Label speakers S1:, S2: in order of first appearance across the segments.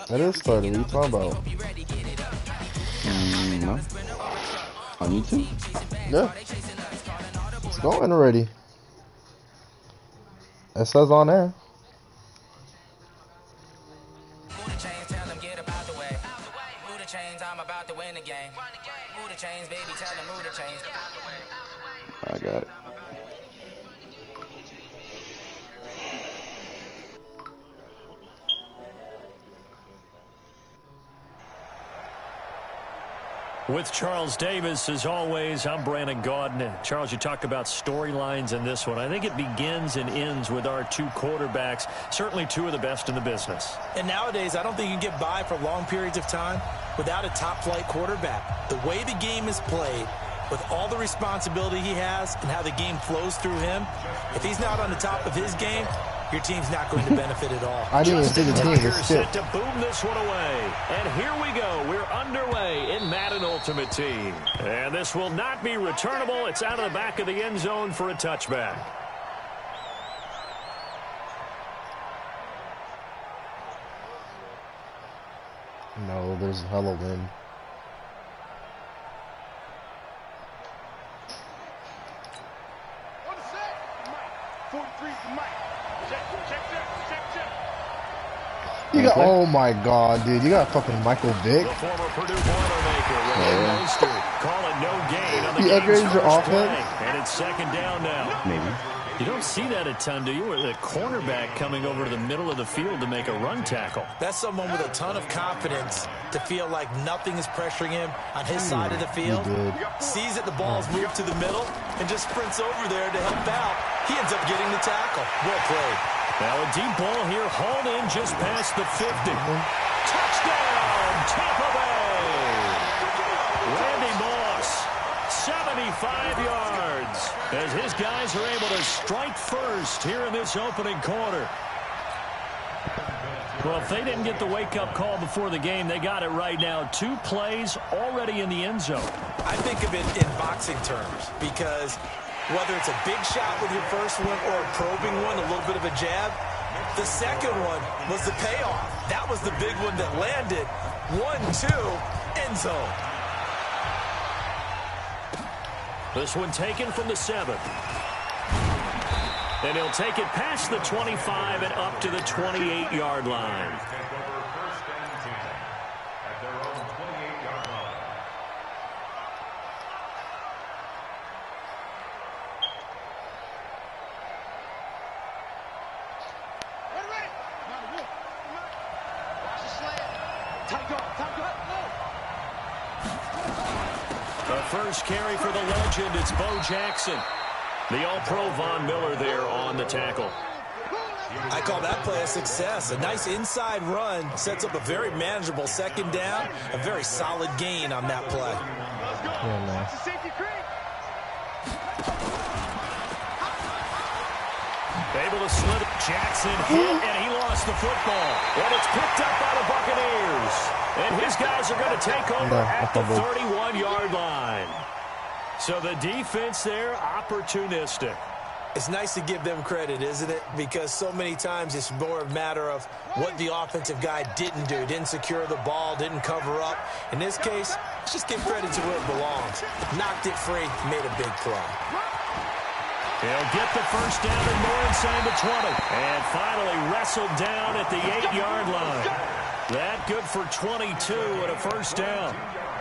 S1: That is starting. What are you talking about?
S2: No. On YouTube?
S1: Yeah. It's going already. It says on there.
S2: I got it.
S3: With Charles Davis, as always, I'm Brandon Gaudin. And Charles, you talk about storylines in this one. I think it begins and ends with our two quarterbacks, certainly two of the best in the business.
S4: And nowadays, I don't think you can get by for long periods of time without a top-flight quarterback. The way the game is played, with all the responsibility he has and how the game flows through him, if he's not on the top of his game, your team's not going to benefit at all.
S1: I didn't even see the team. It's
S3: set to boom this one away. And here we go. We're underway in Madden Ultimate Team. And this will not be returnable. It's out of the back of the end zone for a touchback.
S1: No, there's hella wind. You got, oh my god, dude. You got fucking Michael Vick.
S3: The former Purdue Boilermaker, Raheem Mostert, calling no gain on the
S1: He upgraded your offense?
S3: play. And it's second down now.
S2: Maybe.
S3: You don't see that a ton, do you? With a cornerback coming over to the middle of the field to make a run tackle.
S4: That's someone with a ton of confidence to feel like nothing is pressuring him on his side of the field. Sees that the ball's moved to the middle and just sprints over there to help out. He ends up getting the tackle. Well played.
S3: Now a deep ball here, hauled in just past the 50. Touchdown, Tampa Bay! Randy Moss, 75 yards, as his guys are able to strike first here in this opening quarter. Well, if they didn't get the wake-up call before the game, they got it right now. 2 plays already in the end zone.
S4: I think of it in boxing terms because whether it's a big shot with your first one or a probing one, a little bit of a jab, the second one was the payoff. That was the big one that landed. 1-2, end zone.
S3: This one taken from the 7. And he'll take it past the 25 and up to the 28-yard line. The first carry for the legend, it's Bo Jackson. The All-Pro Von Miller there on the tackle.
S4: I call that play a success. A nice inside run sets up a very manageable second down. A very solid gain on that play.
S1: Yeah, nice.
S3: Able to slip it. Jackson hit, and he lost the football. And it's picked up by the Buccaneers. And his guys are going to take over at the 31-yard line. So the defense there, opportunistic.
S4: It's nice to give them credit, isn't it? Because so many times it's more a matter of what the offensive guy didn't do. Didn't secure the ball, didn't cover up. In this case, let's just give credit to where it belongs. Knocked it free, made a big play.
S3: He'll get the first down and more inside the 20. And finally wrestled down at the 8-yard line. That good for 22 and a first down.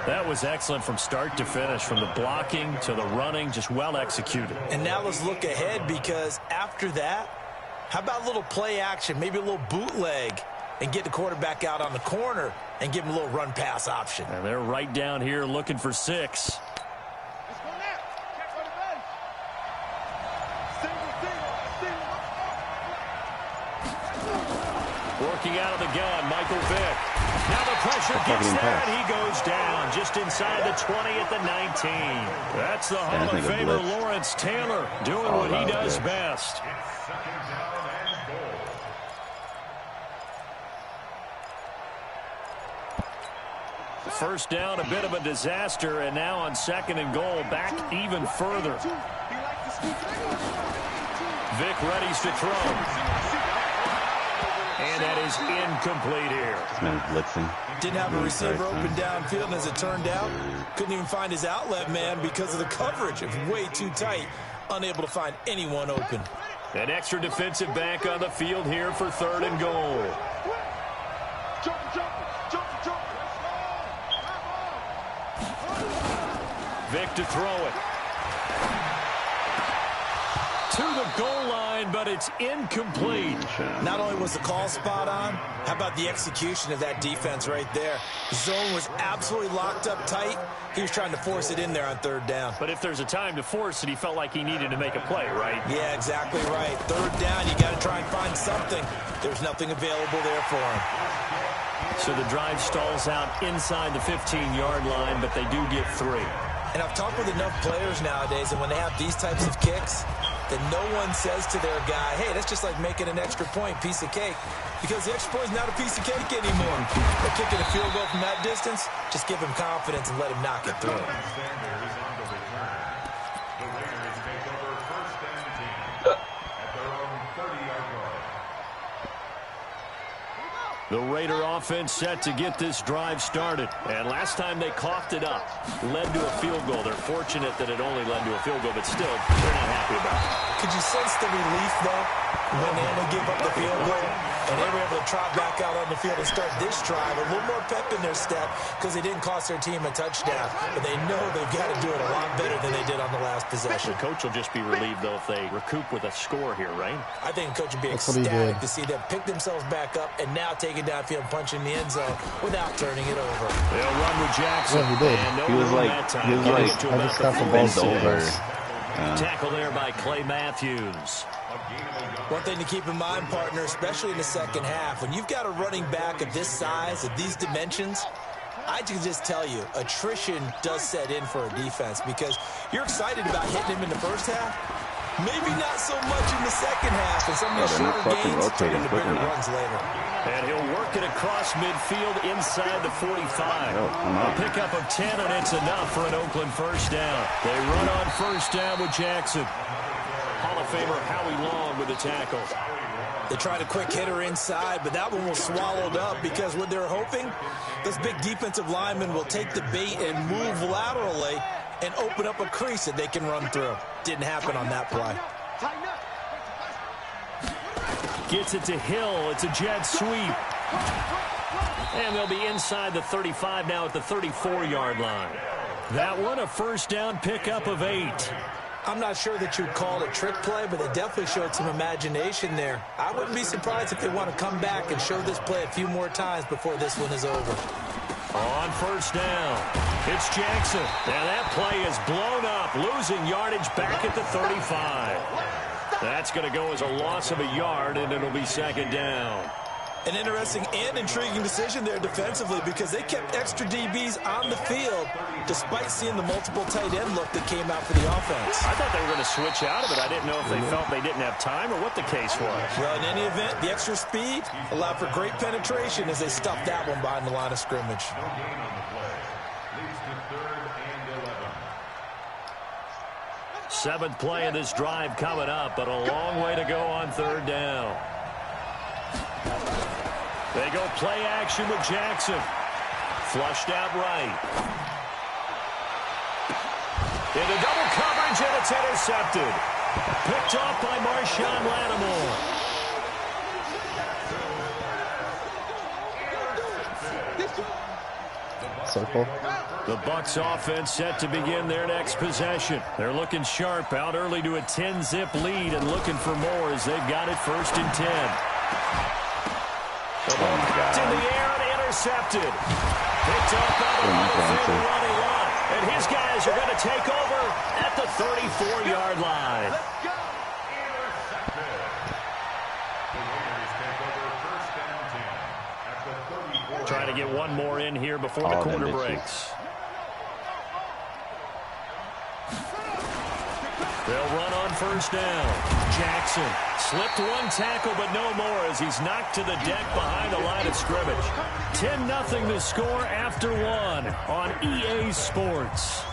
S3: That was excellent from start to finish, from the blocking to the running, just well executed.
S4: And now let's look ahead, because after that, how about a little play action, maybe a little bootleg, and get the quarterback out on the corner and give him a little run-pass option.
S3: And they're right down here looking for 6. Working out of the gun, Michael Vick. Now the pressure gets there, and he goes down just inside the 20 at the 19. That's the Hall of Famer Lawrence Taylor doing what he does best. First down, a bit of a disaster, and now on 2nd and goal, back even further. Vic readies to throw. And that is incomplete here.
S2: This man's blitzing.
S4: Didn't have a receiver open downfield, and as it turned out, couldn't even find his outlet man because of the coverage. It was way too tight, unable to find anyone open.
S3: An extra defensive back on the field here for 3rd and goal. Vic to throw it. To the goal line, but it's incomplete.
S4: Not only was the call spot on, how about the execution of that defense right there? The zone was absolutely locked up tight. He was trying to force it in there on 3rd down.
S3: But if there's a time to force it, he felt like he needed to make a play, right?
S4: Yeah, exactly right. 3rd down, you got to try and find something. There's nothing available there for him.
S3: So the drive stalls out inside the 15-yard line, but they do get 3.
S4: And I've talked with enough players nowadays, and when they have these types of kicks, that no one says to their guy, hey, that's just like making an extra point, piece of cake. Because the extra point is not a piece of cake anymore. They're kicking a field goal from that distance, just give him confidence and let him knock it through.
S3: The Raider offense set to get this drive started. And last time they coughed it up, led to a field goal. They're fortunate that it only led to a field goal, but still, they're not happy about it.
S4: Could you sense the relief, though, when they had to give up the field goal? And they were able to trot back out on the field and start this drive. A little more pep in their step because they didn't cost their team a touchdown. But they know they've got to do it a lot better than they did on the last possession.
S3: The coach will just be relieved, though, if they recoup with a score here, right?
S4: I think the coach would be ecstatic to see them pick themselves back up and now take it downfield and punch in the end zone without turning it over.
S3: They'll run with Jackson.
S1: Yeah, he did.
S3: And no
S2: He was
S3: room
S2: like,
S3: that time.
S2: he was like,
S1: I just got the ball
S2: bent over.
S3: Tackle there by Clay Matthews.
S4: One thing to keep in mind, partner, especially in the second half, when you've got a running back of this size, of these dimensions, I can just tell you, attrition does set in for a defense because you're excited about hitting him in the first half. Maybe not so much in the second half, and some of these shorter gains turn into bigger runs later.
S3: And he'll work it across midfield inside the 45. A pickup of 10, and it's enough for an Oakland first down. They run on first down with Jackson. Hall of Famer Howie Long with the tackle.
S4: They tried a quick hitter inside, but that one was swallowed up because what they're hoping, this big defensive lineman will take the bait and move laterally and open up a crease that they can run through. Didn't happen on that play.
S3: Gets it to Hill. It's a jet sweep. And they'll be inside the 35 now at the 34-yard line. That one a first down pickup of 8.
S4: I'm not sure that you'd call it a trick play, but they definitely showed some imagination there. I wouldn't be surprised if they want to come back and show this play a few more times before this one is over.
S3: On first down, it's Jackson. Now that play is blown up, losing yardage back at the 35. That's going to go as a loss of a yard, and it'll be second down.
S4: An interesting and intriguing decision there defensively because they kept extra DBs on the field despite seeing the multiple tight end look that came out for the offense.
S3: I thought they were going to switch out of it. I didn't know if they felt they didn't have time or what the case was.
S4: Well, in any event, the extra speed allowed for great penetration as they stuffed that one behind the line of scrimmage.
S3: Seventh play of this drive coming up, but a long way to go on third down. They go play action with Jackson. Flushed out right. Into double coverage, and it's intercepted. Picked off by Marshawn Lattimore.
S1: Circle.
S3: The Bucs offense set to begin their next possession. They're looking sharp, out early to a 10-zip lead and looking for more as they've got it first and 10. The ball kicked in the air and intercepted. Picked up by the running line. And his guys are going to take over at the 34-yard line. Trying to get one more in here before the quarter breaks. They'll run on first down. Jackson slipped one tackle, but no more as he's knocked to the deck behind the line of scrimmage. 10-0 the score after one on EA Sports.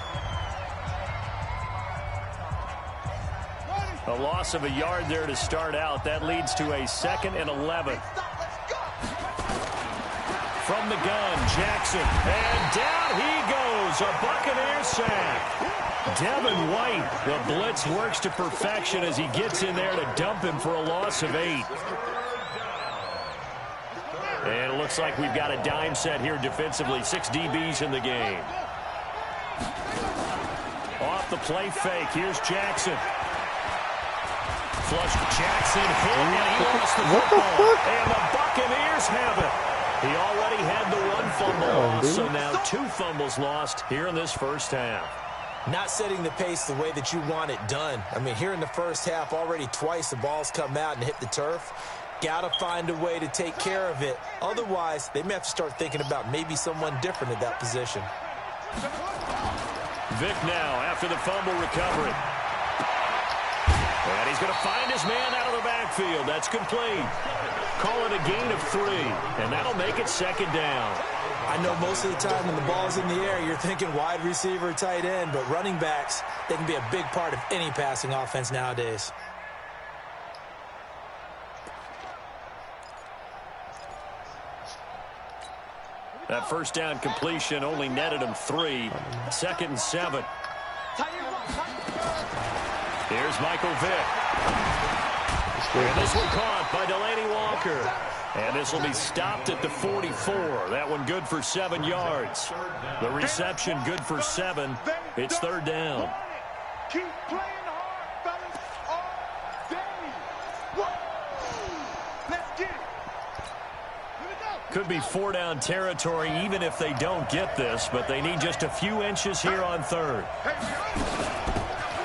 S3: A loss of a yard there to start out. That leads to a 2nd and 11. From the gun, Jackson. And down he goes. A Buccaneer sack. Devin White, the blitz works to perfection as he gets in there to dump him for a loss of 8. And it looks like we've got a dime set here defensively. 6 DBs in the game. Off the play fake. Here's Jackson. Flush Jackson hit, and he lost the football. And the Buccaneers have it. He already had the 1 fumble lost, so now 2 fumbles lost here in this first half.
S4: Not setting the pace the way that you want it done. I mean, here in the first half, already twice the ball's come out and hit the turf. Got to find a way to take care of it. Otherwise, they may have to start thinking about maybe someone different at that position.
S3: Vic now after the fumble recovery. And he's going to find his man out of the backfield. That's complete. Call it a gain of 3, and that'll make it 2nd down.
S4: I know most of the time when the ball's in the air, you're thinking wide receiver, tight end, but running backs, they can be a big part of any passing offense nowadays.
S3: That first down completion only netted him 3. 2nd and 7. Here's Michael Vick. And this one caught by Delaney Walker. And this will be stopped at the 44. That one good for 7 yards. The reception good for 7. It's 3rd down.
S5: Keep playing hard, fellas, all day. Whoa. Let's get it. Here we go.
S3: Could be 4-down territory even if they don't get this, but they need just a few inches here on 3rd.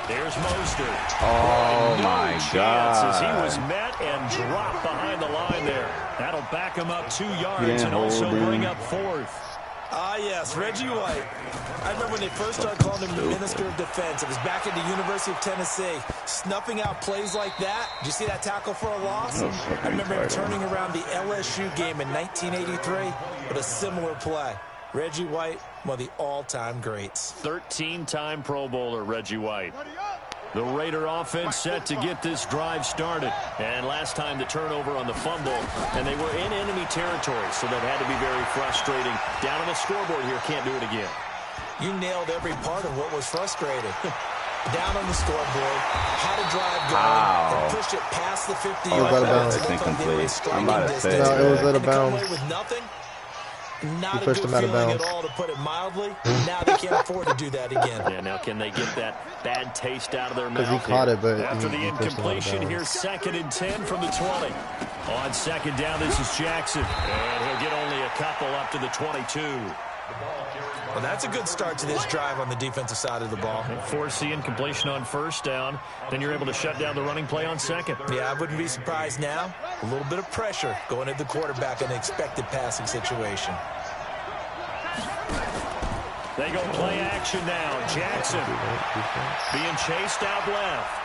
S3: There's Mostert.
S2: Oh, my God.
S3: As he was met and dropped behind the line there. That'll back him up 2 yards and also bring up 4th.
S4: Ah, yes, Reggie White. I remember when they first started calling him the Minister of Defense. It was back at the University of Tennessee. Snuffing out plays like that. Did you see that tackle for a loss? I remember him turning around the LSU game in 1983 with a similar play. Reggie White, one of the all-time greats.
S3: 13-time Pro Bowler, Reggie White. The Raider offense set to get this drive started. And last time the turnover on the fumble, and they were in enemy territory, so that had to be very frustrating. Down on the scoreboard here, can't do it again.
S4: You nailed every part of what was frustrating. Down on the scoreboard, how to drive going, and push it past the 50-yard line.
S2: That's incomplete. I'm about to say.
S1: No, it was out of
S4: Come
S1: bounds.
S4: away with nothing. Not a
S1: pushed
S4: good
S1: him out of
S4: feeling
S1: bounds.
S4: at all, to put it mildly. Now they can't afford to do that again.
S3: Yeah, now can they get that bad taste out of their mouth?
S1: Because he caught it, but
S3: after the
S1: he pushed him out of
S3: incompletion,
S1: bounds.
S3: here's 2nd and 10 from the 20. On 2nd down, this is Jackson. And he'll get only a couple up to the 22.
S4: Well, that's a good start to this drive on the defensive side of the ball.
S3: Force the incompletion on 1st down. Then you're able to shut down the running play on 2nd.
S4: Yeah, I wouldn't be surprised now. A little bit of pressure going at the quarterback in an expected passing situation.
S3: They go play action now. Jackson being chased out left.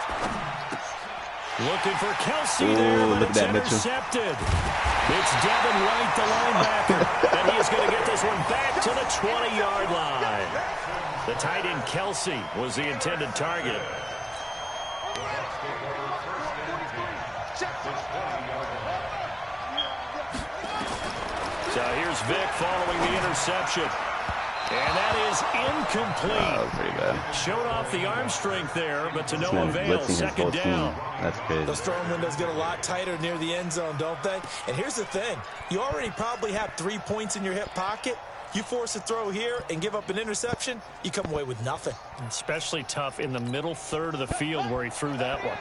S3: Looking for Kelsey there, but it's intercepted. It's Devin White, the linebacker, and he's going to get this one back to the 20-yard line. The tight end Kelsey was the intended target. So here's Vic following the interception. And that is incomplete.
S2: That was pretty bad.
S3: Showed off the arm strength there, but to no avail. 2nd down.
S2: That's good.
S4: Those throwing windows get a lot tighter near the end zone, don't they? And here's the thing. You already probably have 3 points in your hip pocket. You force a throw here and give up an interception, you come away with nothing.
S3: Especially tough in the middle 3rd of the field where he threw that one.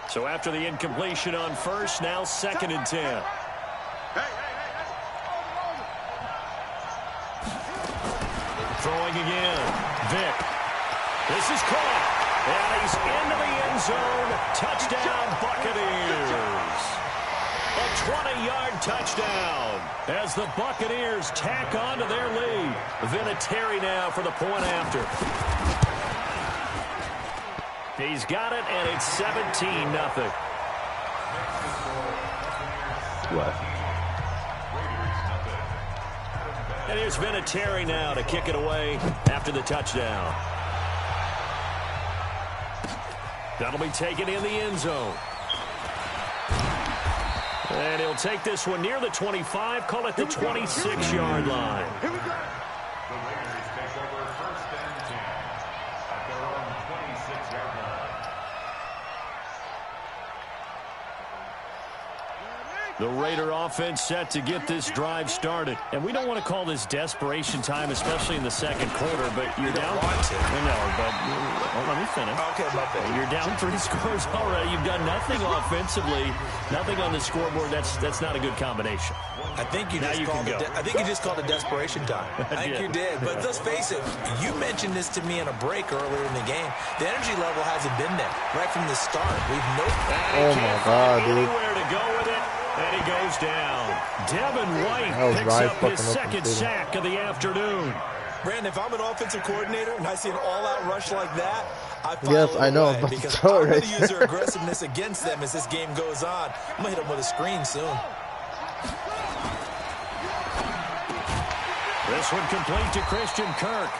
S3: So after the incompletion on 1st, now 2nd and 10. Throwing again. Vic. This is caught. And he's into the end zone. Touchdown, Buccaneers. A 20-yard touchdown as the Buccaneers tack on to their lead. Vinatieri now for the point after. He's got it, and it's 17-0.
S2: What?
S3: And here's Vinatieri now to kick it away after the touchdown. That'll be taken in the end zone. And he'll take this one near the 25, call it the 26-yard line.
S5: Here we go.
S6: The Raiders take over first and 10 at their own 26-yard line.
S3: The Raider offense set to get this drive started. And we don't want to call this desperation time, especially in the second quarter, but you're down. No, but let me finish.
S4: Okay, my bad.
S3: You're down 3 scores already. You've done nothing offensively, nothing on the scoreboard. That's not a good combination.
S4: I think you just called it desperation time. I think you did. But let's face it, you mentioned this to me in a break earlier in the game. The energy level hasn't been there right from the start.
S1: Oh my God, dude.
S3: Anywhere to go with it. And he goes down. Devin White picks up his second sack of the afternoon.
S4: Brandon, if I'm an offensive coordinator and I see an all-out rush like that, I file
S1: yes, I know.
S4: away because I'm going to use their aggressiveness against them as this game goes on. I'm going to hit them with a screen soon.
S3: This one complete to Christian Kirk.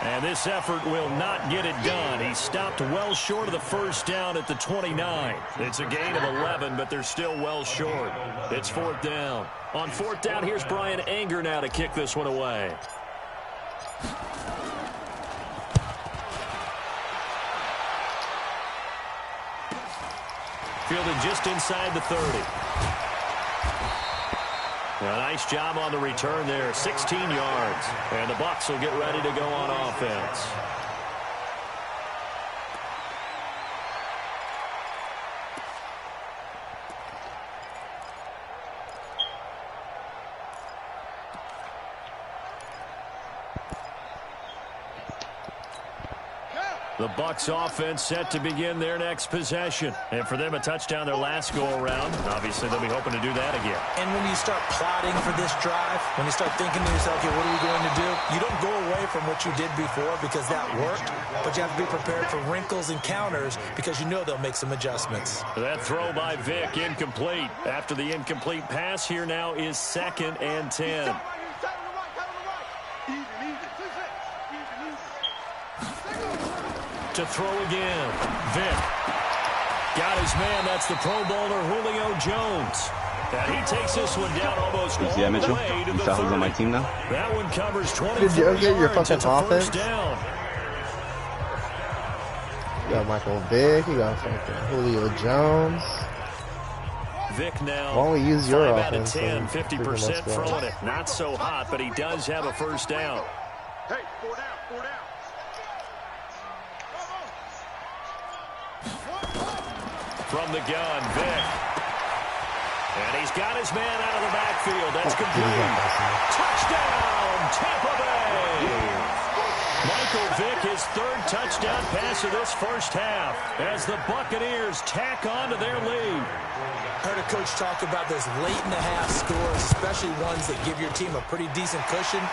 S3: And this effort will not get it done. He stopped well short of the first down at the 29. It's a gain of 11, but they're still well short. It's 4th down. On 4th down, here's Brian Anger now to kick this one away. Fielded just inside the 30. A nice job on the return there, 16 yards. And the Bucs will get ready to go on offense. The Bucs offense set to begin their next possession. And for them, a touchdown their last go-around. Obviously, they'll be hoping to do that again.
S4: And when you start plotting for this drive, when you start thinking to yourself, okay, what are we going to do? You don't go away from what you did before because that worked, but you have to be prepared for wrinkles and counters because you know they'll make some adjustments.
S3: That throw by Vic, incomplete. After the incomplete pass, here now is 2nd and 10. To throw again. Vic. Got his man. That's the Pro Bowler Julio Jones. And he takes this one down almost all the way to the 30.
S2: On my team now?
S3: That one covers 24
S1: Did you get your fucking offense?
S3: Down.
S1: You got Michael Vick. You got fucking Julio Jones.
S3: Vic now.
S1: Why don't we use your
S3: 5 out of
S1: offense?
S3: 10, 50% throwing it. Not so hot, but he does have a first down.
S5: Hey, 4 down, 4 down.
S3: From the gun, Vic. And he's got his man out of the backfield. That's complete. Touchdown, Tampa Bay. Michael Vick, his 3rd touchdown pass of this first half as the Buccaneers tack on to their lead.
S4: I heard a coach talk about those late-in-the-half scores, especially ones that give your team a pretty decent cushion.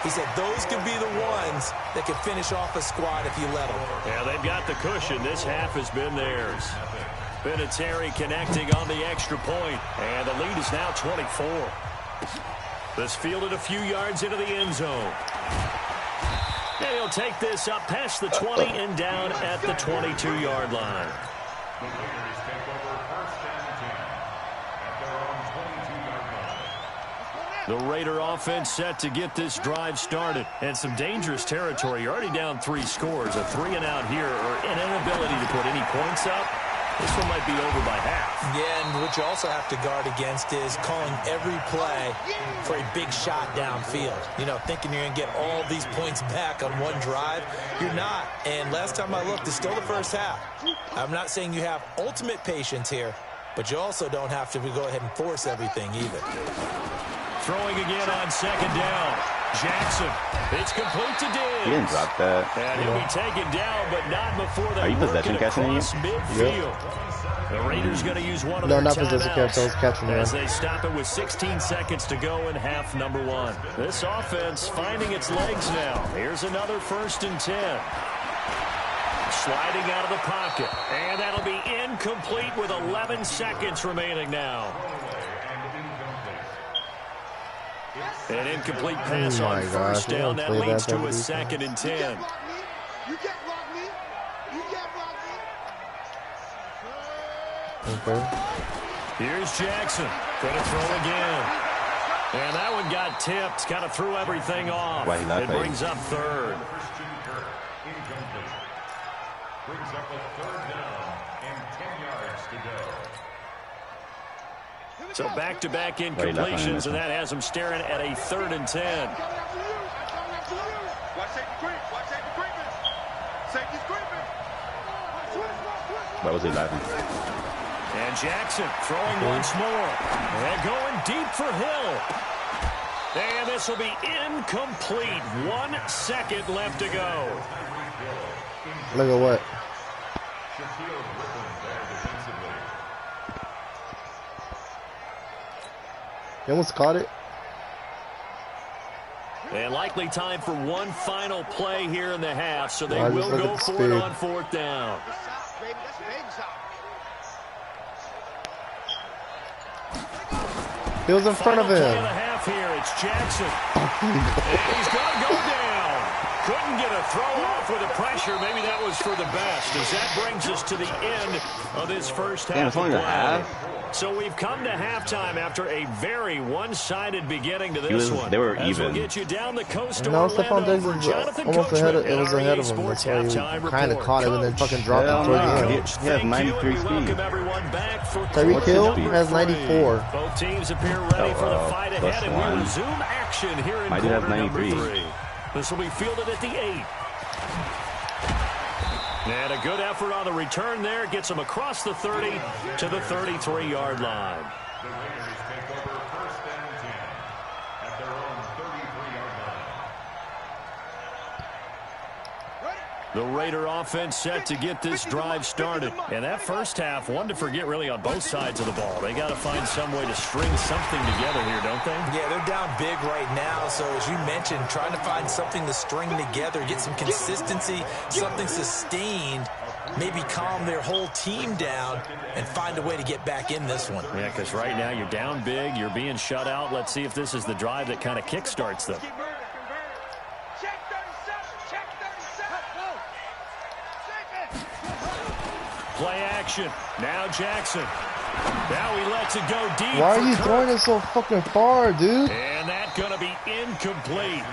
S4: He said those could be the ones that could finish off a squad if you let them.
S3: Yeah, they've got the cushion. This half has been theirs. Vinatieri connecting on the extra point, and the lead is now 24. This fielded a few yards into the end zone. And he'll take this up past the 20 and down at the 22-yard line.
S6: The Raiders take over first and 10 at their own 22-yard line.
S3: The Raider offense set to get this drive started. And some dangerous territory. You're already down 3 scores. A 3-and-out here, or an inability to put any points up. This one might be over by half.
S4: Yeah, and what you also have to guard against is calling every play for a big shot downfield. You know, thinking you're going to get all these points back on one drive. You're not. And last time I looked, it's still the first half. I'm not saying you have ultimate patience here, but you also don't have to go ahead and force everything either.
S3: Throwing again on 2nd down. Jackson. It's complete to Diggs.
S2: He didn't drop that.
S3: And he'll be taken down, but not before they
S2: Are you possession catching
S3: across midfield. Yep. The Raiders going to use one of their timeouts as they stop it with 16 seconds to go in half number 1. This offense finding its legs now. Here's another 1st and 10. Sliding out of the pocket. And that'll be incomplete with 11 seconds remaining now. An incomplete pass on first down. That leads to a 2nd and 10.
S5: You can't block me. You can't block me.
S1: Okay.
S3: Here's Jackson. Gonna throw again. And that one got tipped. Kind of threw everything off. It brings up third.
S6: Incomplete. Brings up a third down and 10 yards to go.
S3: So back-to-back incompletions, and that has him staring at a 3rd and 10.
S5: Watch safety creep. Watch safety creeping. Safety's creeping.
S2: That was 11.
S3: And Jackson throwing once more. And going deep for Hill. And this will be incomplete. 1 second left to go.
S1: Look at what? He almost caught it.
S3: And likely time for one final play here in the half, so they will go for it on 4th down.
S1: He was in front of him.
S3: Play of the half here. It's Jackson. And he's going to go down. Couldn't get a throw off with the pressure. Maybe that was for the best, as that brings us to the end of this first half.
S2: It's only the half.
S3: So we've come to halftime after a very one-sided beginning to this one.
S2: They were
S3: As
S2: even.
S3: we'll get you down the coast to
S1: No, Stephon
S3: Orlando
S1: Diggs
S3: for
S1: was
S3: Jonathan
S1: almost ahead of,
S3: Coachman
S1: it was
S3: in
S1: ahead
S3: REA
S1: of him. That's
S3: Sports
S1: why he
S3: Halftime
S1: kind of
S3: Report.
S1: caught him and then fucking dropped
S2: Hell
S1: him toward
S2: no.
S1: the end.
S3: Coach,
S2: He has
S3: thank you,
S2: 93
S3: and we welcome
S2: speed.
S3: everyone back for
S1: Tyreek
S3: quarter
S1: Hill
S3: number
S1: has
S3: 3.
S1: 94.
S3: Both teams appear ready for the fight ahead, and we
S2: +1.
S3: resume action here in
S2: I did have
S3: quarter number
S2: 93.
S3: 3. This will be fielded at the 8. And a good effort on the return there. Gets him across the 30 to the 33-yard line.
S6: The Raiders take over 1st and 10 at their own 33-yard line.
S3: The Raider offense set to get this drive started. And that first half, one to forget really on both sides of the ball. They got to find some way to string something together here, don't they?
S4: Yeah, they're down big right now. So as you mentioned, trying to find something to string together, get some consistency, something sustained, maybe calm their whole team down and find a way to get back in this one.
S3: Yeah, because right now you're down big, you're being shut out. Let's see if this is the drive that kind of kickstarts them.
S5: Check 37. Check 37.
S3: Play action. Now Jackson. Now he lets it go deep.
S1: Why are you
S3: Kirk.
S1: throwing it so fucking far, dude?
S3: And that's going to be incomplete.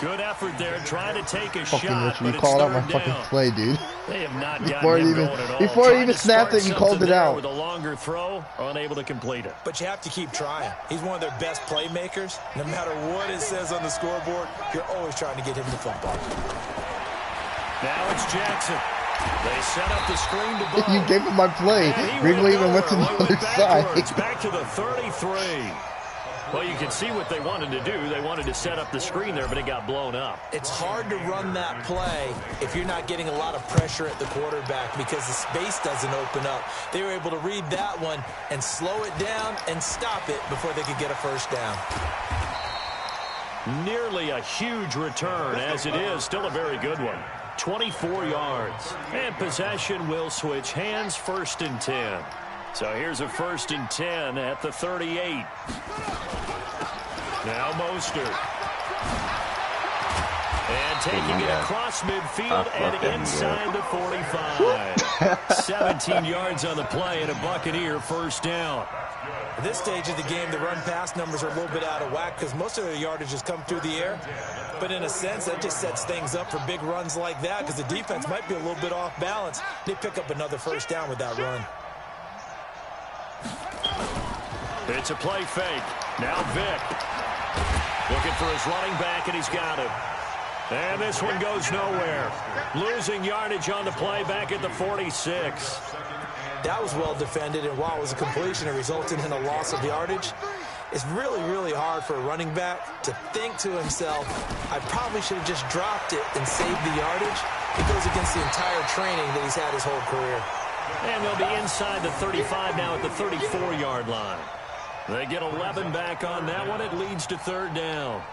S3: Good effort there, trying to take a
S1: Fucking
S3: shot,
S1: Richard, you
S3: but
S1: called
S3: it's
S1: out my
S3: third
S1: fucking
S3: down.
S1: play, dude.
S3: They have not
S1: Before
S3: gotten
S1: he
S3: him
S1: even-
S3: going at all.
S1: before he
S3: Trying
S1: even
S3: to
S1: snapped
S3: start
S1: it, you called
S3: something
S1: it
S3: there
S1: out.
S3: with a longer throw, unable to complete it.
S4: But you have to keep trying. He's one of their best playmakers. No matter what it says on the scoreboard, you're always trying to get him the football.
S3: Now it's Jackson. They set up the screen to Bo.
S1: You gave him my play.
S3: And he
S1: Ringley even went to the
S3: nowhere.
S1: other
S3: Backwards,
S1: side.
S3: back to the 33. Well, you can see what they wanted to do. They wanted to set up the screen there, but it got blown up.
S4: It's hard to run that play if you're not getting a lot of pressure at the quarterback because the space doesn't open up. They were able to read that one and slow it down and stop it before they could get a first down.
S3: Nearly a huge return, as it is. Still a very good one. 24 yards. And possession will switch hands, 1st and 10. So here's a 1st and 10 at the 38. Now Mostert. And taking it across midfield and inside the 45. 17 yards on the play and a Buccaneer first down.
S4: At this stage of the game, the run-pass numbers are a little bit out of whack because most of their yardage has come through the air. But in a sense, that just sets things up for big runs like that because the defense might be a little bit off balance. They pick up another first down with that run.
S3: It's a play fake. Now Vick. Looking for his running back, and he's got him. And this one goes nowhere. Losing yardage on the play back at the 46.
S4: That was well defended, and while it was a completion, it resulted in a loss of yardage. It's really, really hard for a running back to think to himself, I probably should have just dropped it and saved the yardage. It goes against the entire training that he's had his whole career.
S3: And they'll be inside the 35 now at the 34-yard line. They get 11 back on that one. It leads to 3rd down.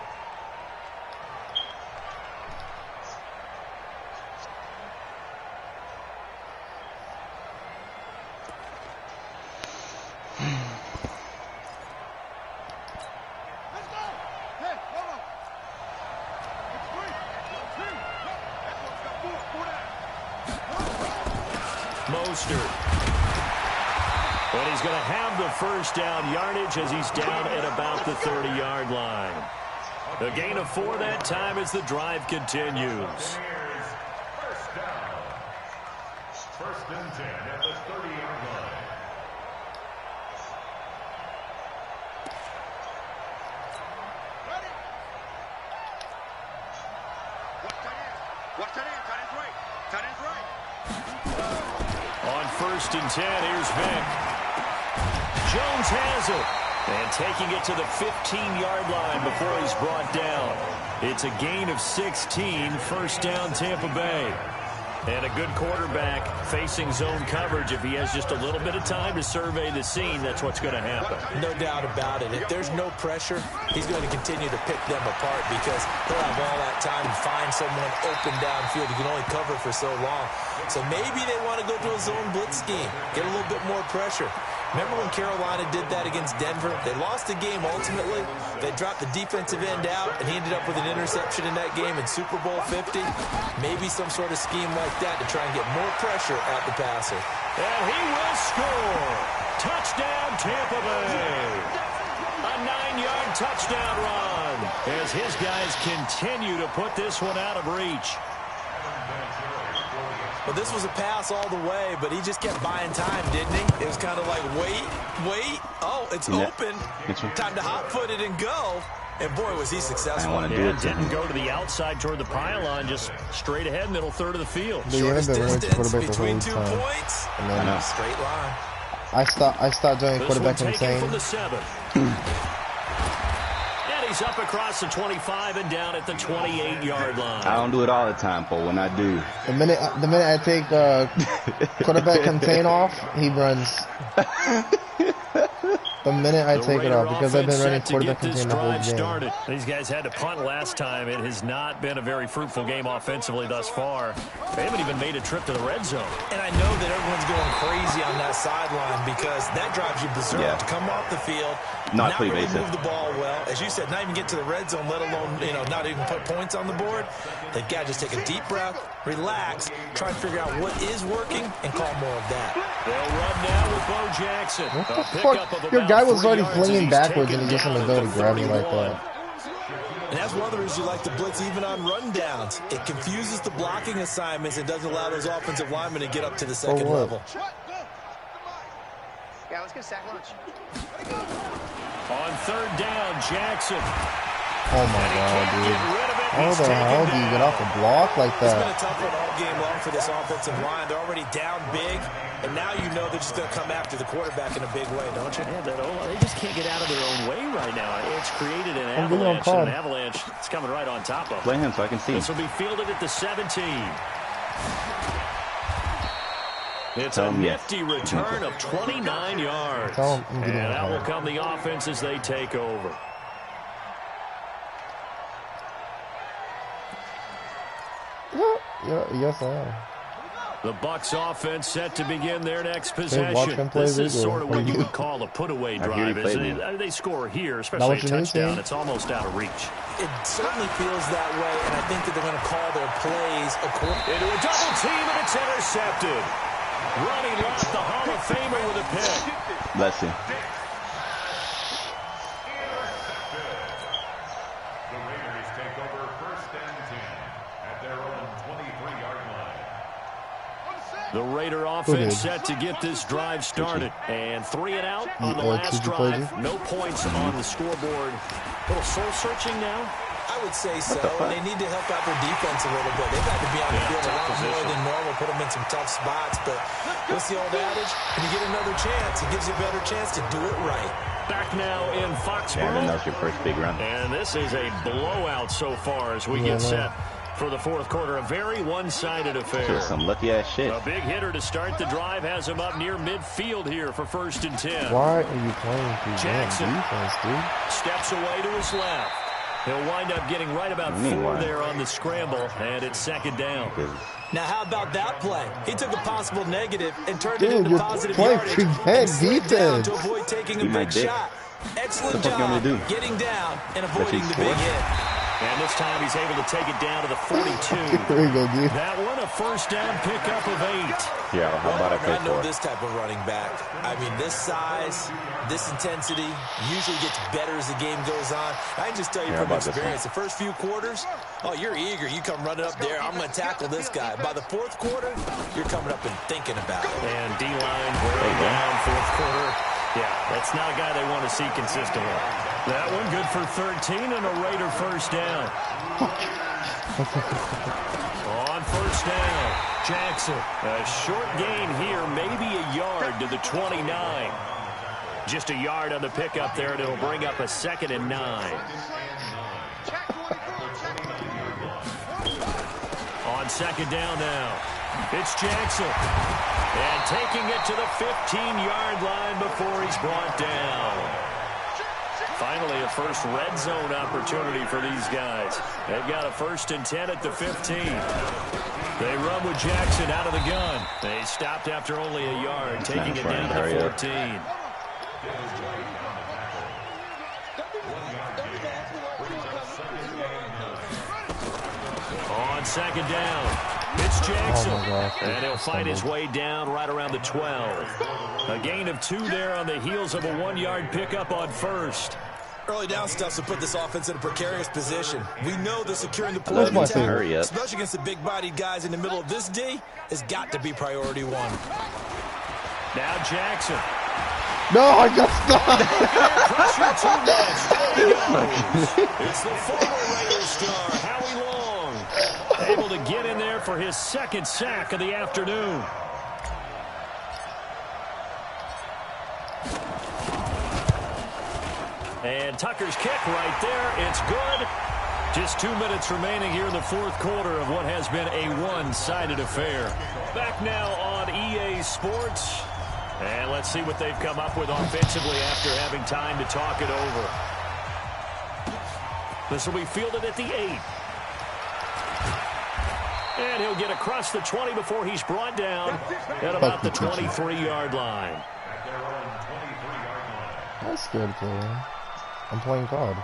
S3: Mostert. And he's going to have the first down yardage as he's down at about the 30-yard line. A gain of 4 that time as the drive continues.
S6: First and 10 at the 30-yard line.
S5: Watch that end. Tight end's right. Tight end's right.
S3: On first and 10, here's Vick. Jones has it. And taking it to the 15-yard line before he's brought down. It's a gain of 16, first down Tampa Bay. And a good quarterback facing zone coverage. If he has just a little bit of time to survey the scene, that's what's going to happen.
S4: No doubt about it. If there's no pressure, he's going to continue to pick them apart because he'll have all that time to find someone open downfield. He can only cover for so long. So maybe they want to go to a zone blitz scheme, get a little bit more pressure. Remember when Carolina did that against Denver? They lost the game ultimately. They dropped the defensive end out, and he ended up with an interception in that game in Super Bowl 50. Maybe some sort of scheme like that to try and get more pressure at the passer.
S3: And he will score. Touchdown, Tampa Bay. A 9-yard touchdown run as his guys continue to put this one out of reach.
S4: Well, this was a pass all the way, but he just kept buying time, didn't he? It was kind of like, wait. Oh, it's open. Time to hot-foot it and go. And, boy, was he successful.
S3: Didn't go to the outside toward the pylon, just straight ahead, middle third of the field.
S4: Shortest distance between 2 points. Straight line.
S1: I stopped doing quarterback insane.
S3: From the 7. He's up across the 25 and down at the 28-yard line.
S2: I don't do it all the time, but when I do.
S1: The minute I take quarterback contain off, he runs. The minute I take it off, because I've been running quarterback contain the whole game.
S3: Started. These guys had to punt last time. It has not been a very fruitful game offensively thus far. They haven't even made a trip to the red zone.
S4: And I know that everyone's going crazy on that sideline because that drives you berserk to come off the field, not really move the ball well. As you said, not even get to the red zone, let alone, not even put points on the board. They've got to just take a deep breath, relax, try and figure out what is working, and call more of that.
S3: They'll run now with Bo Jackson.
S1: What the fuck? Your guy was already flinging backwards and he just on the go to grab me like that.
S4: And that's one of the reasons you like to blitz even on rundowns. It confuses the blocking assignments and doesn't allow those offensive linemen to get up to the second level.
S5: Yeah, let's get a sack lunch.
S3: On third down, Jackson.
S1: Oh my god, dude. How the hell do you get off a block like that?
S4: It's been a tough one all game long for this offensive line. They're already down big, and now you know they're just going to come after the quarterback in a big way, don't you?
S3: Yeah, they just can't get out of their own way right now. It's created an avalanche, and an avalanche is coming right on top of them.
S2: Play him so I can see.
S3: This will be fielded at the 17. It's a nifty return of 29 yards. And that will come the offense as they take over.
S1: Yes, I am.
S3: The Bucs offense set to begin their next possession. This is sort of what you would call a put-away drive. They score here, especially a touchdown. It's almost out of reach.
S4: It certainly feels that way, and I think that they're going to call their plays according
S3: into a double team, and it's intercepted. Running left, the Hall of Famer with a pick.
S2: Bless him.
S6: The Raiders take over first and 10 at their own 23-yard line.
S3: The Raider offense set to get this drive started. And 3 and out on the last drive. No points on the scoreboard. A little soul-searching now.
S4: I would say so. They need to help out their defense a little bit. They've got to be on the field a lot more than normal, put them in some tough spots. But what's the old adage? When you get another chance, it gives you a better chance to do it right.
S3: Back now in Foxborough.
S2: And that was your first big run.
S3: And this is a blowout so far as we get set for the fourth quarter. A very one-sided affair.
S2: Some lucky-ass shit.
S3: A big hitter to start the drive has him up near midfield here for first and 10.
S1: Why are you playing through
S3: Jackson
S1: defense, dude?
S3: Steps away to his left. He'll wind up getting right about 4 there on the scramble, and it's second down.
S4: Now, how about that play? He took a possible negative and turned it into positive yardage.
S1: Defense.
S4: Down to avoid taking a big shot. Excellent job getting down and avoiding the big hit.
S3: And this time he's able to take it down to the 42.
S1: There you go, dude.
S3: That one a first down pickup of 8.
S2: Yeah, how about I pay
S4: I know
S2: for it?
S4: this type of running back. I mean, this size, this intensity usually gets better as the game goes on. I can just tell you from experience, the first few quarters, oh, you're eager. You come running up there. I'm going to tackle this guy. By the fourth quarter, you're coming up and thinking about it.
S3: And D-line wearing down fourth quarter. Yeah, that's not a guy they want to see consistently. That one good for 13 and a Raider first down. On first down, Jackson. A short gain here, maybe a yard to the 29. Just a yard on the pickup there, and it'll bring up a 2nd and 9. On second down now, it's Jackson. And taking it to the 15-yard line before he's brought down. Finally, a first red zone opportunity for these guys. They've got a 1st and 10 at the 15. They run with Jackson out of the gun. They stopped after only a yard, taking it down to 14. On second down, it's Jackson. And he'll find his way down right around the 12. A gain of 2 there on the heels of a 1-yard pickup on first.
S4: Early down stuff to put this offense in a precarious position. We know that securing the point of attack, especially against the big-bodied guys in the middle of this D, has got to be priority 1.
S3: Now Jackson.
S1: No, I got stuck.
S3: Pressure too much. It's the former Raiders star, Howie Long, able to get in there for his 2nd sack of the afternoon. And Tucker's kick right there. It's good. Just 2 minutes remaining here in the fourth quarter of what has been a one-sided affair. Back now on EA Sports. And let's see what they've come up with offensively after having time to talk it over. This will be fielded at the 8. And he'll get across the 20 before he's brought down at about the 23-yard line.
S1: That's good, player. I'm playing COD.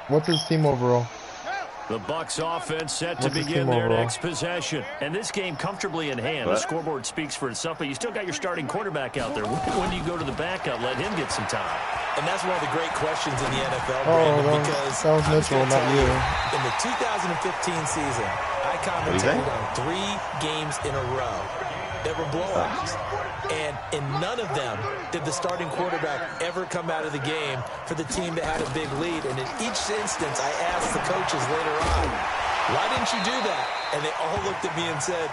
S1: What's his team overall?
S3: The Bucs offense set to begin their next possession. And this game comfortably in hand. The scoreboard speaks for itself, but you still got your starting quarterback out there. When do you go to the backup? Let him get some time.
S4: And that's one of the great questions in the NFL, Brandon, because
S1: that was Mitchell, not you.
S4: In the 2015 season, I commentated on 3 games in a row that were blowouts. And in none of them did the starting quarterback ever come out of the game for the team that had a big lead. And in each instance, I asked the coaches later on, why didn't you do that? And they all looked at me and said,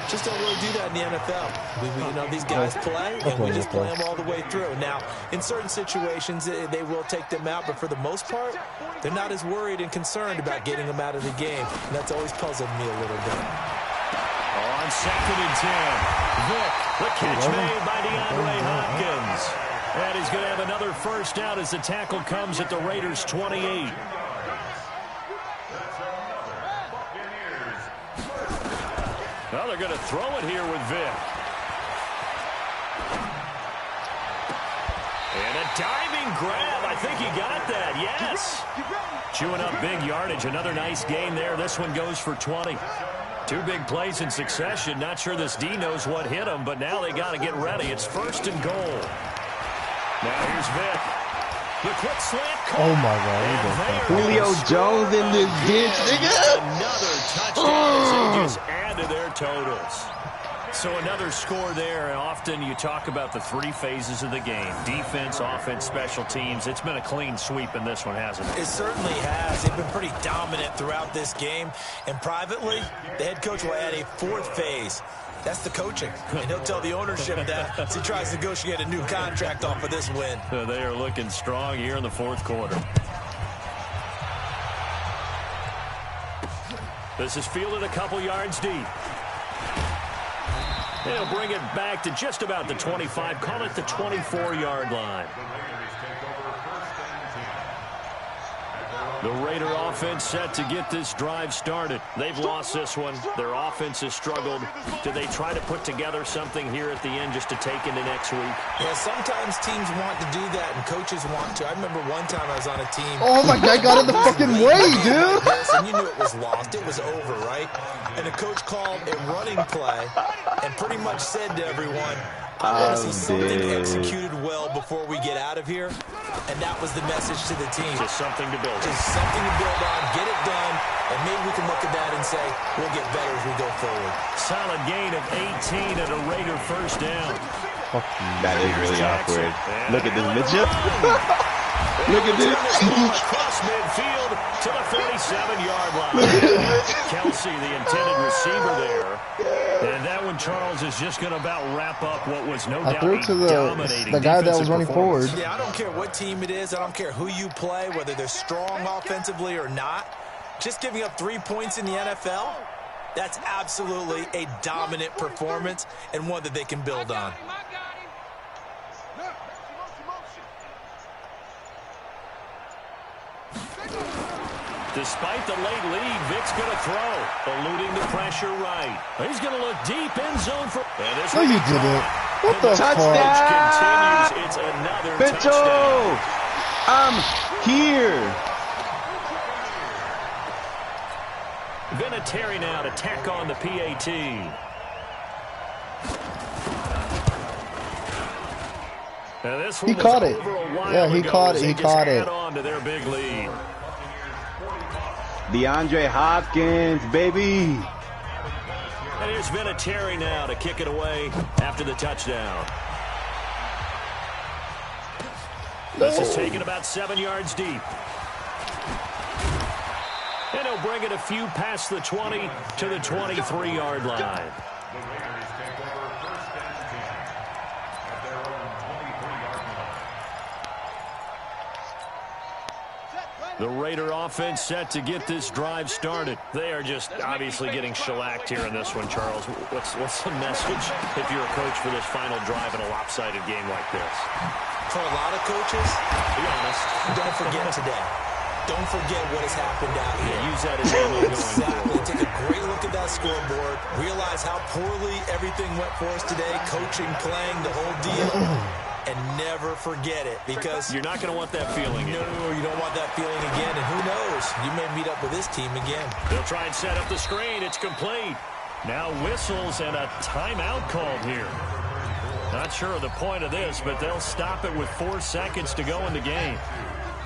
S4: just don't really do that in the NFL. You know, these guys play, and we just play them all the way through. Now, in certain situations, they will take them out, but for the most part, they're not as worried and concerned about getting them out of the game. And that's always puzzled me a little bit.
S3: On 2nd and 10, Vick, the catch made by DeAndre Hopkins. And he's going to have another first down as the tackle comes at the Raiders' 28. Well, they're going to throw it here with Vick. And a diving grab. I think he got that. Yes. Chewing up big yardage. Another nice gain there. This one goes for 20. 2 big plays in succession. Not sure this D knows what hit him, but now they got to get ready. It's 1st and goal. Now here's Vick. The quick slant call.
S1: Oh my God.
S2: Julio Jones in this ditch, nigga.
S3: Another touchdown as they just add to their totals. So another score there, and often you talk about the 3 phases of the game. Defense, offense, special teams. It's been a clean sweep in this one, hasn't it?
S4: It certainly has. They've been pretty dominant throughout this game. And privately, the head coach will add a 4th phase. That's the coaching. And he'll tell the ownership that as he tries to negotiate a new contract off of this win.
S3: They are looking strong here in the fourth quarter. This is fielded a couple yards deep. They'll bring it back to just about the 25. Call it the 24-yard line. The Raider offense set to get this drive started. They've lost this one. Their offense has struggled. Do they try to put together something here at the end just to take into next week?
S4: Yeah, sometimes teams want to do that and coaches want to. I remember one time I was on a team.
S1: Oh my God, got in the fucking way, dude.
S4: And you knew it was lost. It was over, right? And the coach called a running play and pretty much said to everyone, I want to see something executed well before we get out of here. And that was the message to the team.
S3: Just something to build on.
S4: Just something to build on, get it done, and maybe we can look at that and say, we'll get better as we go forward.
S3: Solid gain of 18 and a Raider first down.
S2: That is really awkward. Look at this midget. Look at this.
S3: Across midfield to the 47-yard line. Kelsey, the intended receiver there. And that one, Charles, is just going to about wrap up what was no doubt
S1: threw it to
S3: dominating
S1: the guy that was running
S3: performance.
S1: forward.
S4: Yeah, I don't care what team it is. I don't care who you play, whether they're strong offensively or not. Just giving up 3 points in the NFL, that's absolutely a dominant performance and one that they can build on.
S3: Despite the late lead, Vic's going to throw, eluding the pressure right. He's going to look deep in zone for. And this
S1: No, you didn't. What the fuck?
S3: Continues. It's another touchdown.
S2: I'm here.
S3: Vinatieri now to tack on the PAT. Now this one
S1: He caught it. Yeah, he
S3: ago
S1: caught
S3: as
S1: it.
S3: they
S1: He
S3: just
S1: caught
S3: add
S1: it.
S3: on to their big lead.
S2: DeAndre Hopkins, baby.
S3: And here's Vinatieri now to kick it away after the touchdown. This is taken about 7 yards deep. And he'll bring it a few past the 20 to the 23-yard line. The Raider offense set to get this drive started. They are just obviously getting shellacked here in this one, Charles. What's the message if you're a coach for this final drive in a lopsided game like this?
S4: For a lot of coaches,
S3: Be honest.
S4: don't forget today. Don't forget what has happened out here.
S3: Use that as ammo going
S4: Exactly.
S3: forward.
S4: Take a great look at that scoreboard. Realize how poorly everything went for us today. Coaching, playing, the whole deal. And never forget it, because
S3: You're not going to want that feeling.
S4: no, you don't want that feeling again. And who knows? You may meet up with this team again.
S3: They'll try and set up the screen. It's complete. Now whistles and a timeout called here. Not sure of the point of this, but they'll stop it with 4 seconds to go in the game.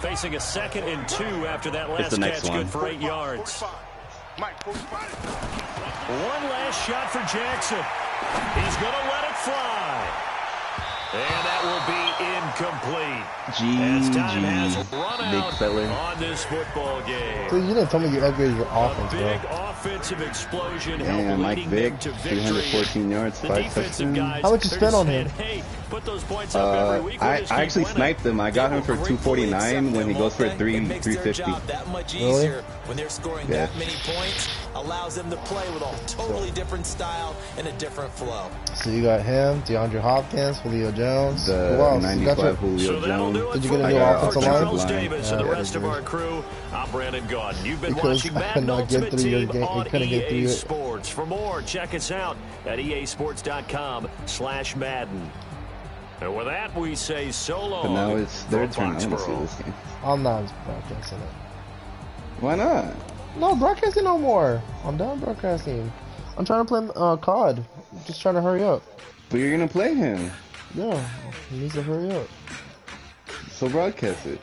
S3: Facing a 2nd and 2 after that last catch, good for 8 yards. One last shot for Jackson. He's going to let it fly. And that will be incomplete. As time has run
S2: big
S3: out
S2: feller.
S3: on this football game.
S1: Dude, you didn't tell me you upgraded your offense,
S3: A
S1: bro.
S3: big offensive explosion
S2: And Mike
S3: leading
S2: Vick,
S3: them to victory.
S2: 314 yards,
S3: The
S2: 5
S3: defensive
S2: touchdowns.
S3: guys,
S1: How much you
S3: they're
S1: spent
S3: just
S1: on
S3: saying,
S1: him?
S3: hey, put those points up every week. We'll
S2: I
S3: just keep
S2: actually
S3: winning.
S2: sniped him. I got him for 249 when he goes for
S4: It makes their
S2: 350.
S4: job that much
S1: Really?
S4: easier when they're scoring
S2: Yeah.
S4: that many points. Allows them to play with a totally different style and a different flow.
S1: So you got him, DeAndre Hopkins, Julio Jones. Who
S2: The
S1: else? You got
S2: 95
S1: your,
S2: Julio
S3: So that'll
S2: Jones.
S3: do it
S1: Did you
S3: for
S1: get a
S3: me.
S1: new
S2: I got
S1: offensive
S2: our
S1: line?
S3: Charles
S2: line.
S3: Davis and the
S1: Yeah,
S3: rest of
S1: yeah.
S3: our crew, I'm Brandon Gaudin. You've been
S1: Because
S3: watching
S1: I
S3: Madden
S1: could not get
S3: Ultimate
S1: through your
S3: Team
S1: game. You
S3: on
S1: couldn't get through
S3: EA
S1: it.
S3: Sports. For more, check us out at easports.com/Madden. And with that, we say so long.
S2: But now it's their
S3: from
S2: turn. I want to see
S3: Foxborough.
S2: this game.
S1: I'm not broadcasting it.
S2: Why not?
S1: No broadcasting no more. I'm done broadcasting. I'm trying to play COD. Just trying to hurry up.
S2: But you're going to play him.
S1: Yeah, he needs to hurry up.
S2: So broadcast it.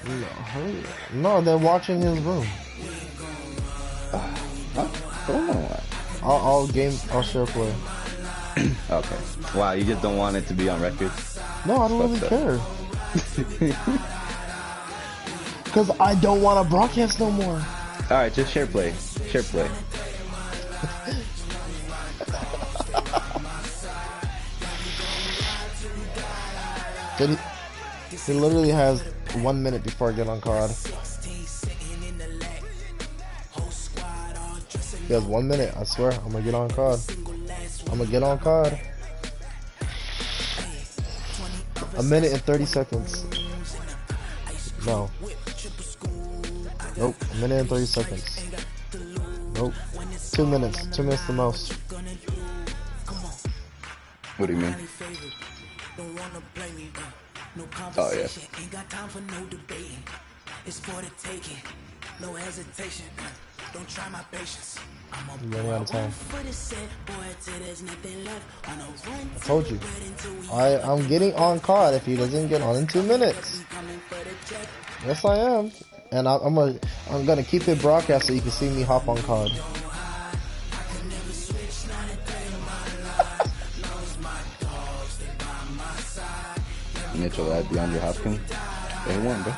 S1: No, hurry up. No, they're watching his room. I'll share play.
S2: Okay. Wow, you just don't want it to be on record.
S1: No, I don't really
S2: Fuck
S1: care. Because I don't want to broadcast no more.
S2: Alright, just share play. Share play.
S1: He literally has 1 minute before I get on COD. He has 1 minute, I swear. I'm gonna get on COD. I'm gonna get on COD. 1 minute and 30 seconds. No. Nope. A minute and 30 seconds. Nope. 2 minutes. 2 minutes the most.
S2: What do you mean? Oh, yeah.
S1: You're running out of time. I told you. I'm getting on COD if he doesn't get on in 2 minutes. Yes, I am. And I'm gonna keep it broadcast so you can see me hop on COD.
S2: Mitchell, that DeAndre Hopkins. A1, bro.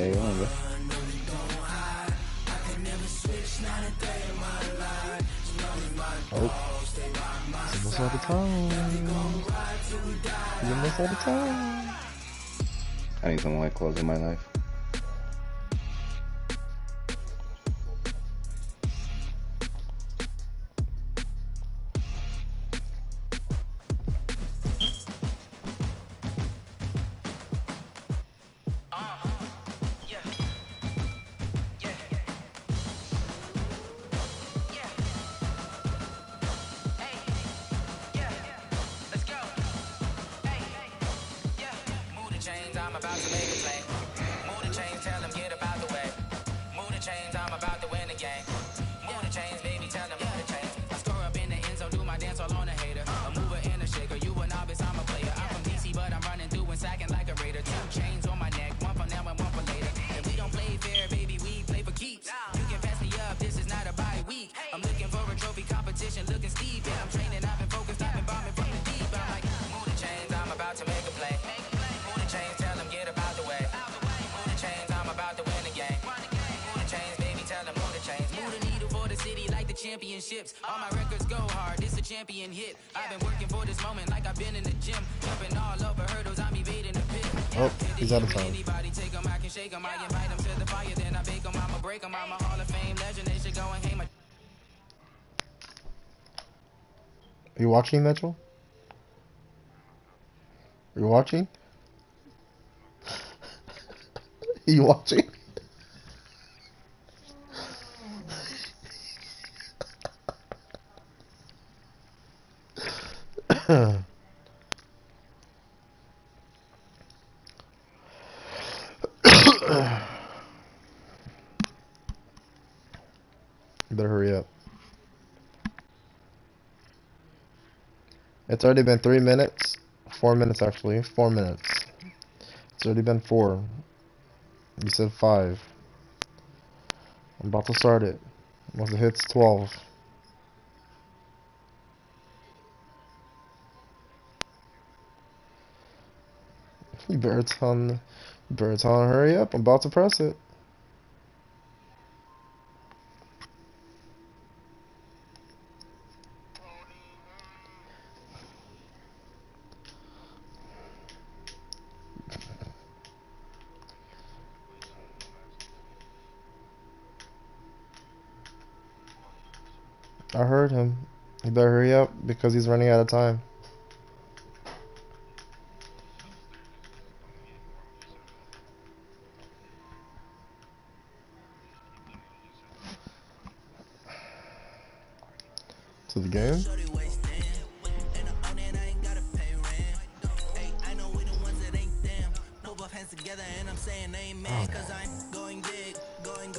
S2: A1, bro.
S1: Oh. Almost out of time. Almost out of time.
S2: I need some white clothes in my life.
S7: I'm about to make a play. Move the chains, tell them get about the way. Move the chains, I'm about to win the game. Move the chains, baby, tell them move the chains. I score up in the end zone, do my dance all on a hater. A mover and a shaker, you a novice, I'm a player. I'm from DC, but I'm running through and sacking like a raider. 2 chains on my neck, one for now and one for later. If we don't play fair, baby, we play for keeps. You can pass me up, this is not a bye week. I'm looking for a trophy competition, looking steep. Yeah, I'm training, I've been focused, I've been bombing from the deep. I'm like, move the chains, I'm about to make a play. Move the chains, tell them get about the way. Move the chains, I'm about to win the game. Move the chains, baby, tell them move the chains. Move the needle for the city like the championships. All my records go hard, it's a champion hit. I've been working for this moment like I've been in the gym. Jumping all over hurdles, I'm evading the pit.
S1: Oh, he's out of time.
S7: Anybody take them, I can shake them. I invite them to the fire, then I bake them. I'ma break them. I'm a Hall of Fame legend, they should go and hang my...
S1: Are you watching, Mitchell? Are you watching? Are you watching? You better hurry up. It's already been 3 minutes. 4 minutes, actually. 4 minutes. It's already been 4. You said 5. I'm about to start it. Once it hits 12. You better tell hurry up. I'm about to press it. I heard him. You better hurry up because he's running out of time. To the game?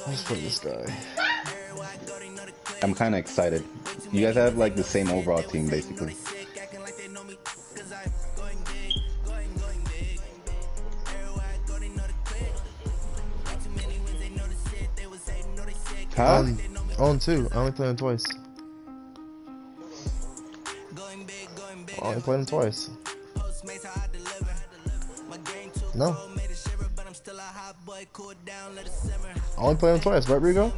S1: Let's play this guy.
S2: I'm kind of excited. You guys have like the same overall team, basically. Huh?
S1: On 2. I only played him twice. I only played him twice. No. I only played him twice, right, Rigo?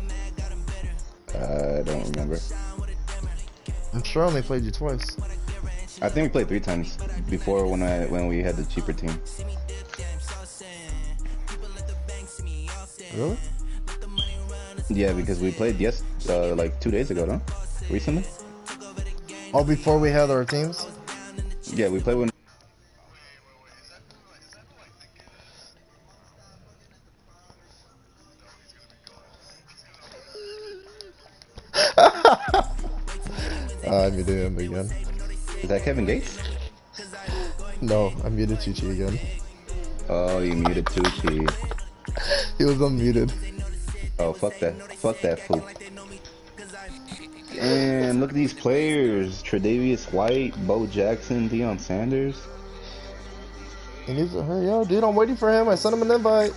S2: I don't remember.
S1: I'm sure I only played you twice.
S2: I think we played 3 times before when we had the cheaper team.
S1: Really?
S2: Yeah, because we played like 2 days ago, no? Recently?
S1: Oh, before we had our teams?
S2: Yeah, we played when.
S1: I muted him again.
S2: Is that Kevin Gates?
S1: No, I muted Chi-Chi again.
S2: Oh, you muted Tucci.
S1: He was unmuted.
S2: Oh, fuck that fool. And look at these players. Tre'Davious White, Bo Jackson, Deion Sanders.
S1: He needs to hurry up, dude. I'm waiting for him. I sent him an invite.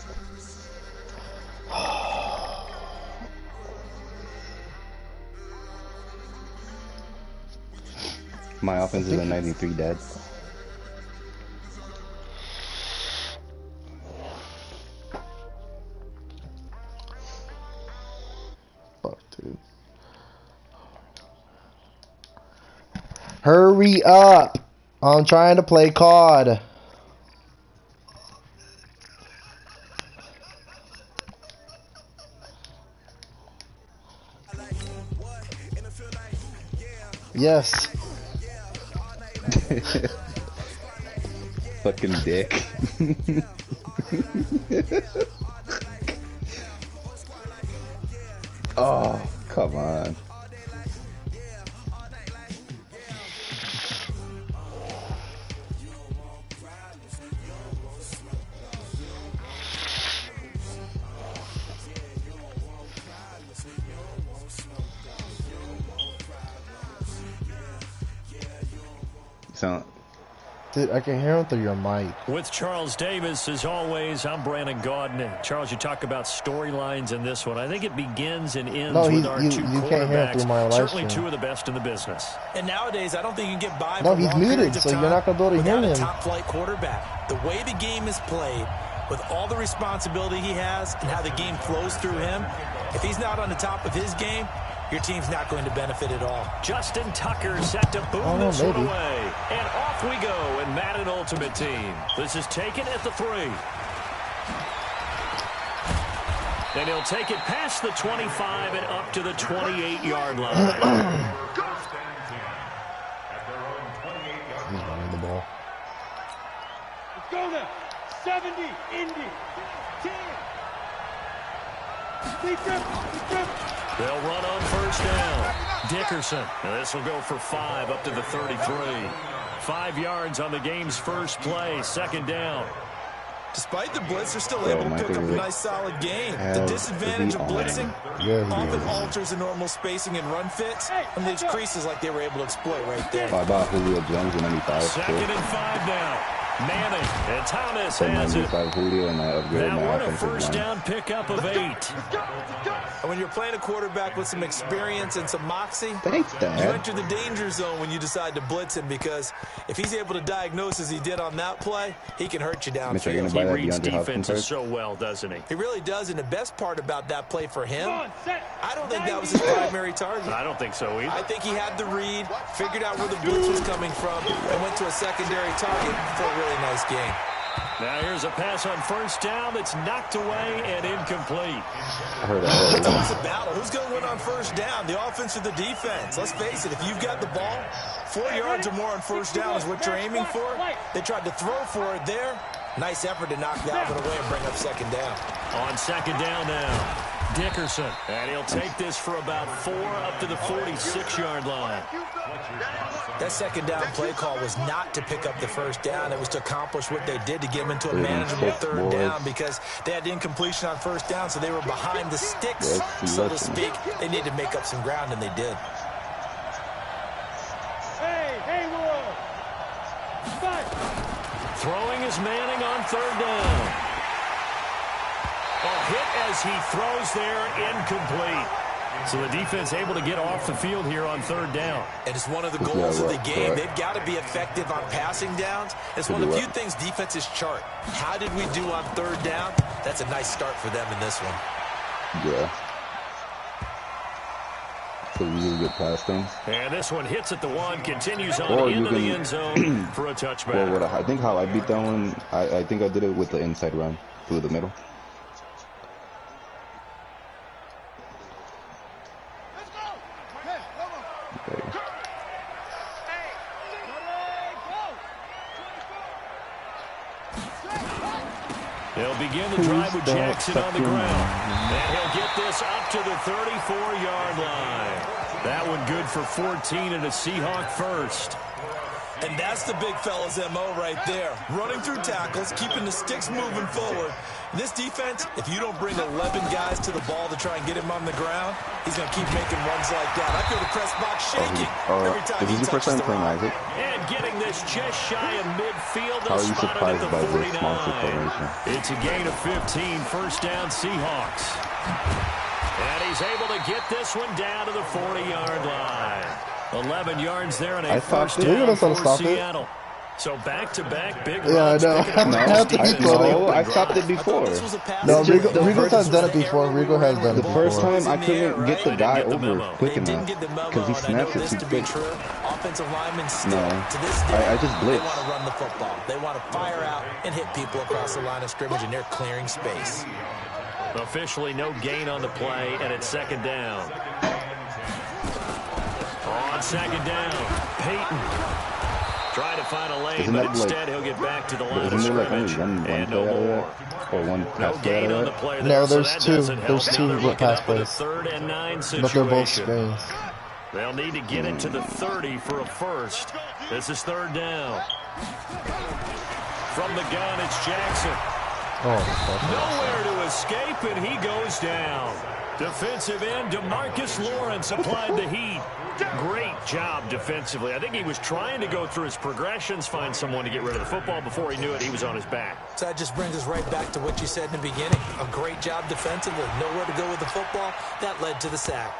S2: My offense is a 93, Dad.
S1: Fuck, dude. Hurry up! I'm trying to play COD. Yes.
S2: Fucking dick. Oh, come on. So,
S1: Dude, I can hear him through your mic.
S3: With Charles Davis, as always, I'm Brandon Gaudin. Charles, you talk about storylines in this one. I think it begins and ends with our two
S1: you can't hear him through
S3: quarterbacks.
S1: my live
S3: Certainly
S1: stream.
S3: two of the best in the business.
S4: And nowadays, I don't think you can get by
S1: No,
S4: for
S1: he's
S4: long
S1: muted,
S4: periods of
S1: so you're
S4: time
S1: not gonna be able to hear
S4: without a
S1: him.
S4: top-flight quarterback. The way the game is played, with all the responsibility he has and how the game flows through him, if he's not on the top of his game, your team's not going to benefit at all.
S3: Justin Tucker set to boom this one away. And off we go in Madden Ultimate Team. This is taken at the 3. And he'll take it past the 25 and up to the 28-yard line.
S1: He's running the ball.
S5: Let's go now. 70, Indy, 10. Deep grip.
S3: They'll run on first down. Dickerson. And this will go for 5 up to the 33. 5 yards on the game's first play. Second down.
S4: Despite the blitz, they're still able to pick up a nice, solid gain. The disadvantage of blitzing often alters the normal spacing and run fits and leaves creases like they were able to exploit right there.
S2: I bought Julio Jones in 95.
S3: Second and 5 now. Manning and Thomas has it.
S2: Julio and I upgraded
S3: Now
S2: my
S3: what a
S2: offensive
S3: first
S2: line.
S3: down pickup of 8.
S4: And when you're playing a quarterback with some experience and some moxie,
S2: Thanks,
S4: you
S2: Dad.
S4: enter the danger zone when you decide to blitz him, because if he's able to diagnose as he did on that play, he can hurt you
S2: Mitch, are you
S4: downfield.
S2: gonna buy
S3: He
S2: that
S3: reads
S2: DeAndre Hopkins
S3: defenses
S2: card?
S3: so well, doesn't he?
S4: He really does, and the best part about that play for him, I don't think that was his primary target.
S3: I don't think so either.
S4: I think he had the read, figured out where the blitz was coming from, and went to a secondary target for a really nice game.
S3: Now here's a pass on first down that's knocked away and incomplete.
S2: I heard
S4: It's
S2: that.
S4: always a battle. Who's going to win on first down, the offense or the defense? Let's face it, if you've got the ball, 4 yards or more on first down is what you're aiming for. They tried to throw for it there. Nice effort to knock that one away and bring up second down.
S3: On second down now, Dickerson. And he'll take this for about 4 up to the 46-yard line.
S4: That second down play call was not to pick up the first down. It was to accomplish what they did to get them into a manageable third down, because they had incompletion on first down, so they were behind the sticks, so to speak. They needed to make up some ground, and they did.
S5: Hey, Will.
S3: Throwing is Manning on third down. A hit as he throws there, incomplete. So the defense able to get off the field here on third down.
S4: And it's one of the goals of the game. They've got to be effective on passing downs. It's one of the few things defenses chart. How did we do on third down? That's a nice start for them in this one.
S2: Yeah. So we really get past them.
S3: And this one hits at the 1, continues on into the end zone for a touchback.
S2: Well, I think how I beat that one, I think I did it with the inside run through the middle. Okay.
S3: They'll begin the drive with Jackson on the ground. And he'll get this up to the 34-yard line. That one good for 14 and a Seahawk first.
S4: And that's the big fella's MO right there. Running through tackles, keeping the sticks moving forward. This defense, if you don't bring 11 guys to the ball to try and get him on the ground, he's going to keep making runs like that. I feel the press box shaking every time he touches the rock.
S3: And getting this just shy of midfield.
S2: How are you surprised by this monster
S3: 49.
S2: formation?
S3: It's a gain of 15, first down Seahawks. And he's able to get this one down to the 40-yard line. 11 yards there and a first down for Seattle. So back-to-back big runs.
S1: Yeah, I know.
S2: I stopped it before.
S1: No, Rigo has done it before. Rigo has done it before.
S2: The first time I couldn't get the guy over quick enough because he snaps it too quick.
S4: Offensive linemen still,
S2: No,
S4: to this day,
S2: I just blitzed.
S4: They want to run the football. They want to fire out and hit people across the line of scrimmage, and they're clearing space.
S3: Officially no gain on the play, and it's second down. On second down, Peyton trying to find a lane, but instead he'll get back to the line of scrimmage. And no more.
S2: Or one
S3: No
S2: pass
S3: gain on the
S2: play.
S3: play there,
S1: No,
S3: so
S1: there's
S3: that
S1: two.
S3: doesn't help.
S1: There's
S3: Now
S1: two
S3: they're looking
S1: pass
S3: up with a
S1: plays.
S3: 3rd and 9
S1: But they're both
S3: situation.
S1: screens.
S3: They'll need to get it to the 30 for a first. This is 3rd down. From the gun, it's Jackson. Nowhere to escape, and he goes down. Defensive end DeMarcus Lawrence applied the heat. Great job defensively. I think he was trying to go through his progressions, find someone to get rid of the football. Before he knew it, he was on his back.
S4: So that just brings us right back to what you said in the beginning. A great job defensively. Nowhere to go with the football. That led to the sack.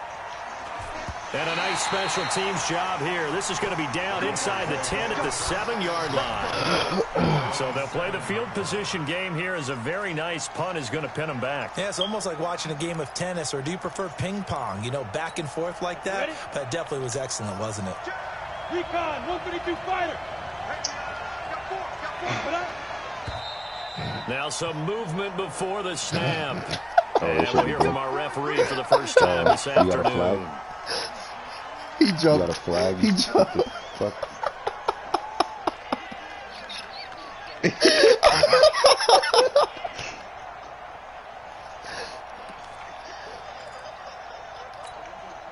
S3: And a nice special teams job here. This is going to be down inside the 10 at the 7-yard line. So they'll play the field position game here as a very nice punt is going to pin them back.
S4: Yeah, it's almost like watching a game of tennis, or do you prefer ping pong? You know, back and forth like that? But it definitely was excellent, wasn't it?
S5: Recon, 152 fighter.
S3: Now some movement before the snap. And we'll hear from our referee for the first time this afternoon.
S1: He jumped.
S2: You got a flag.
S1: He jumped.
S2: Fuck.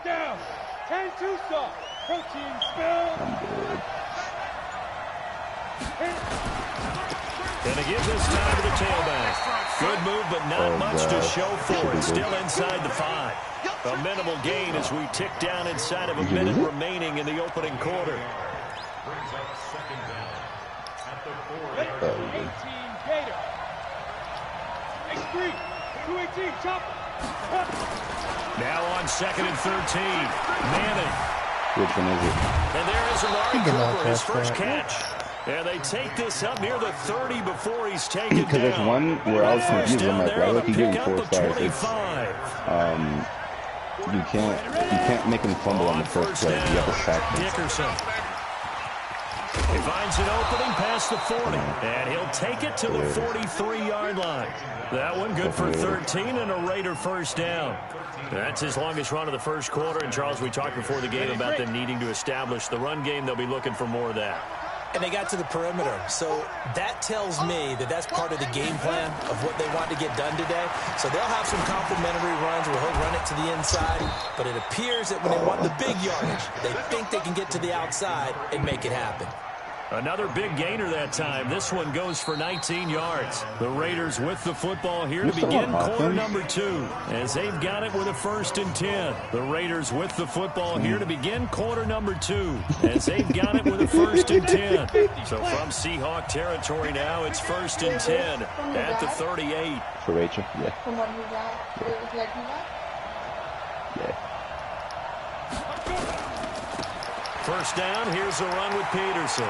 S5: Down. 10-2 stop. Protein spill.
S3: Gonna give this time to the tailback. Good move, but not much to show for it. Still inside the 5. A minimal gain as we tick down inside of a minute remaining in the opening quarter.
S6: Brings up second down at the 4.
S5: 18 Gator. X3. 218 chopper.
S3: Now on 2nd and 13. Manning.
S2: Which one is it?
S3: And there is Amari
S1: He did not
S3: Cooper, his
S1: catch
S3: first
S1: that.
S3: catch. And they take this up near the 30 before he's taken down.
S2: Because there's one where I was confused. I'm like, why would he give him 4 stars? You can't make him fumble on the first play. You have to sack him.
S3: Dickerson. He finds an opening past the 40, and he'll take it to the 43-yard line. That one good for 13 and a Raider first down. That's his longest run of the first quarter. And, Charles, we talked before the game about them needing to establish the run game. They'll be looking for more of that.
S4: And they got to the perimeter. So that tells me that that's part of the game plan of what they want to get done today. So they'll have some complementary runs where he'll run it to the inside. But it appears that when they want the big yardage, they think they can get to the outside and make it happen.
S3: Another big gainer that time. This one goes for 19 yards. The Raiders with the football here to begin quarter number 2. As they've got it with a 1st and 10. The Raiders with the football here to begin quarter number 2. As they've got it with a 1st and 10. So from Seahawk territory now, it's 1st and 10 at the 38.
S2: For Rachel? Yeah. Yeah.
S3: First down, here's a run with Peterson.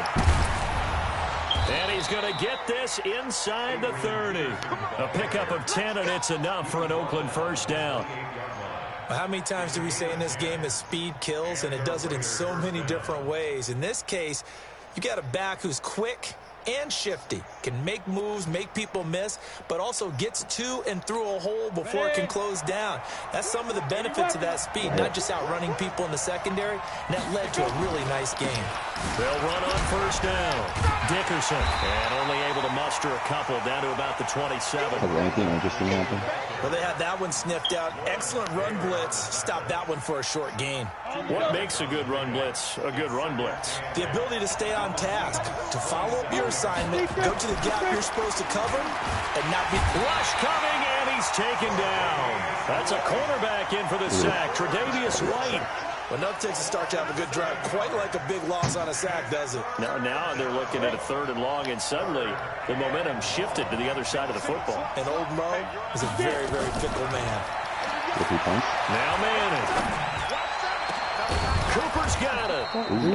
S3: And he's going to get this inside the 30. A pickup of 10, and it's enough for an Oakland first down.
S4: How many times do we say in this game that speed kills, and it does it in so many different ways? In this case, you got a back who's quick, and shifty. Can make moves, make people miss, but also gets to and through a hole before it can close down. That's some of the benefits of that speed, not just outrunning people in the secondary. And that led to a really nice game.
S3: They'll run on first down. Dickerson, and only able to muster a couple down to about the 27.
S2: Has anything interesting happened?
S4: Well, they had that one sniffed out. Excellent run blitz. Stopped that one for a short gain.
S3: What makes a good run blitz a good run blitz?
S4: The ability to stay on task, to follow up your assignment, go to the gap you're supposed to cover, and not be...
S3: Rush coming, and he's taken down. That's a cornerback in for the sack, Tre'Davious White.
S4: Well, nothing takes a start to have a good drive, quite like a big loss on a sack, does it?
S3: Now they're looking at a 3rd and long, and suddenly the momentum shifted to the other side of the football.
S4: And old Mo is a very, very fickle man.
S3: Now Manning. Cooper's got it.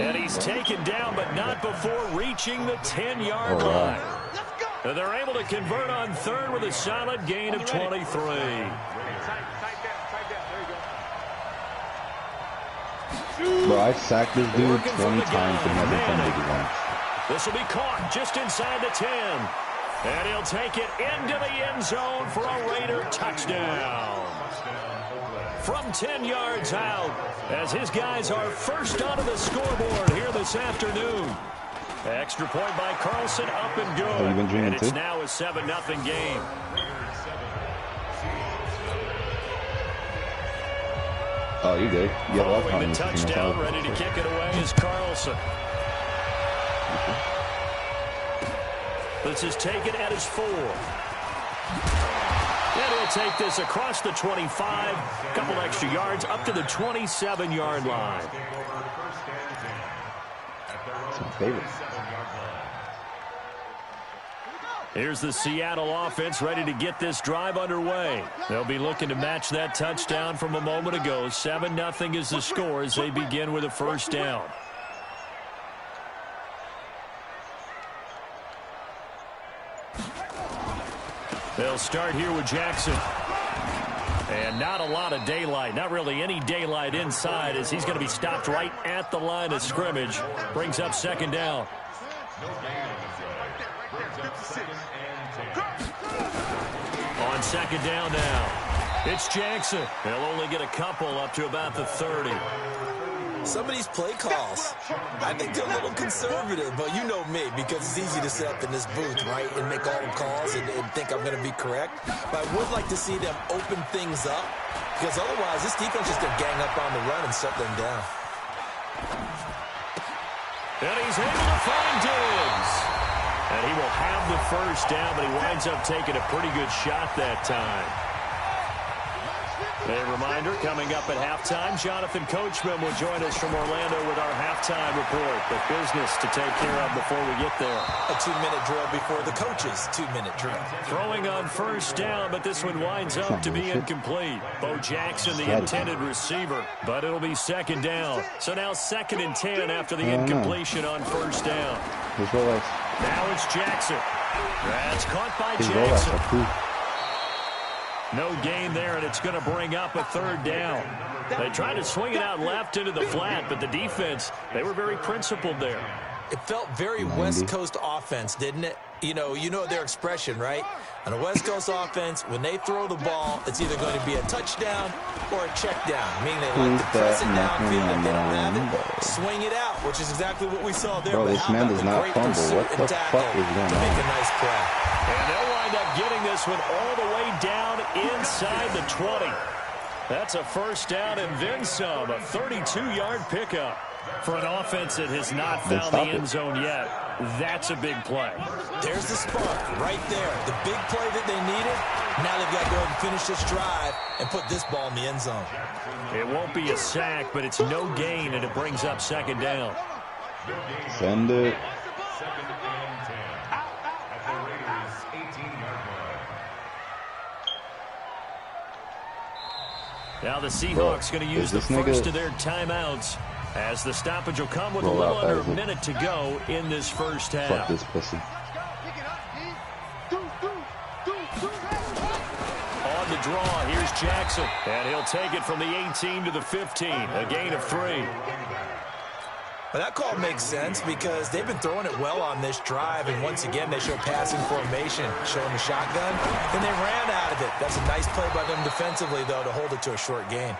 S3: And he's taken down, but not before reaching the 10-yard line. And they're able to convert on 3rd with a solid gain of 23.
S2: Bro, I sacked this dude 20 times and never fumbled it once.
S3: This will be caught just inside the 10. And he'll take it into the end zone for a Raider touchdown. From 10 yards out, as his guys are first onto the scoreboard here this afternoon. Extra point by Carlson, up and good. And it's now a 7-0 game.
S2: Oh, you good.
S3: Following the touchdown, ready to kick it away is Carlson. This is taken at his 4. And he'll take this across the 25, a couple extra yards, up to the 27-yard line.
S2: That's my favorite.
S3: Here's the Seattle offense ready to get this drive underway. They'll be looking to match that touchdown from a moment ago. 7-0 is the score as they begin with a first down. They'll start here with Jackson. And not a lot of daylight, not really any daylight inside, as he's going to be stopped right at the line of scrimmage. Brings up 2nd down. On 2nd down now, it's Jackson. They'll only get a couple up to about the 30.
S4: Some of these play calls, I think they're a little conservative, but you know me, because it's easy to sit up in this booth, right, and make all the calls and think I'm going to be correct. But I would like to see them open things up, because otherwise this defense is going to gang up on the run and shut them down.
S3: And he's able to find Diggs. And he will have the first down, but he winds up taking a pretty good shot that time. A reminder, coming up at halftime, Jonathan Coachman will join us from Orlando with our halftime report. The business to take care of before we get there.
S4: A 2-minute drill before the coach's 2-minute drill.
S3: Throwing on first down, but this one winds up to be incomplete. Bo Jackson, the intended receiver, but it'll be 2nd down. So now 2nd and 10 after the incompletion on first down. Now it's Jackson. That's caught by Jackson. No gain there, and it's going to bring up a 3rd down. They tried to swing it out left into the flat, but the defense, they were very principled there.
S4: It felt very West Coast offense, didn't it? You know their expression, right? On a West Coast offense, when they throw the ball, it's either going to be a touchdown or a check down, meaning they like to press it downfield. If they don't have it, swing it out, which is exactly what we saw there.
S2: Bro, this man does not fumble. What the fuck is going on?
S4: Make a nice play.
S3: And they'll wind up getting this one all the way down inside the 20. That's a first down and then some, a 32-yard pickup. For an offense that has not found the end zone yet, that's a big play.
S4: There's the spark right there. The big play that they needed. Now they've got to go ahead and finish this drive and put this ball in the end zone.
S3: It won't be a sack, but it's no gain, and it brings up 2nd down.
S2: Send it.
S3: Now the Seahawks going to use the first of their timeouts, as the stoppage will come with a little under a minute to go in this first half.
S2: Fuck this pussy.
S3: On the draw, here's Jackson. And he'll take it from the 18 to the 15. A gain of 3.
S4: Well, that call makes sense because they've been throwing it well on this drive, and once again, they show passing formation, showing the shotgun, and they ran out of it. That's a nice play by them defensively, though, to hold it to a short gain.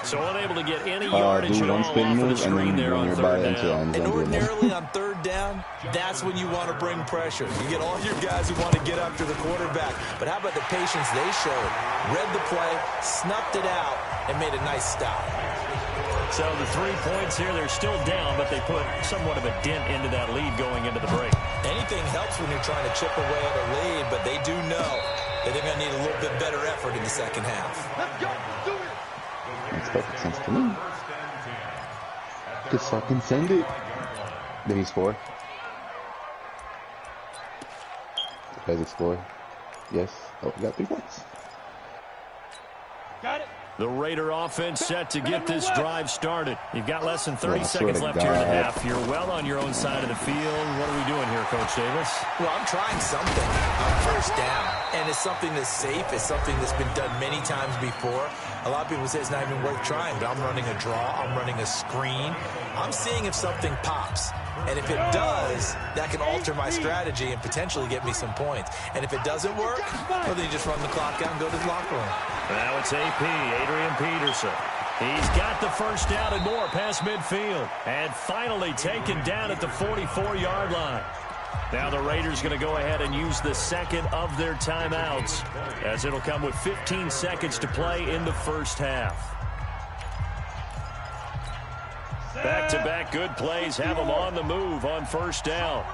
S3: So unable to get any yardage at all off of the screen there on third down.
S4: And ordinarily on third down, that's when you want to bring pressure. You get all your guys who want to get after the quarterback. But how about the patience they showed? Read the play, snuffed it out, and made a nice stop.
S3: So the 3 points here, they're still down, but they put somewhat of a dent into that lead going into the break.
S4: Anything helps when you're trying to chip away at a lead, but they do know that they're going to need a little bit better effort in the second half.
S5: Let's go. Do it.
S2: Makes perfect sense to me. Just fucking send it. Then he score. Guys explore. Yes. Oh, we got 3 points.
S5: Got it.
S3: The Raider offense set to get this drive started. You've got less than 30
S2: Yeah,
S3: seconds left
S2: God.
S3: here in the half. You're well on your own side of the field. What are we doing here, Coach Davis?
S4: Well, I'm trying something on first down, and it's something that's safe. It's something that's been done many times before. A lot of people say it's not even worth trying, but I'm running a draw. I'm running a screen. I'm seeing if something pops. And if it does, that can alter my strategy and potentially get me some points. And if it doesn't work, well, then you just run the clock out and go to the locker room.
S3: Now it's AP, Adrian Peterson. He's got the first down and more past midfield. And finally taken down at the 44-yard line. Now the Raiders going to go ahead and use the second of their timeouts, as it'll come with 15 seconds to play in the first half. Back-to-back good plays have them on the move on first down.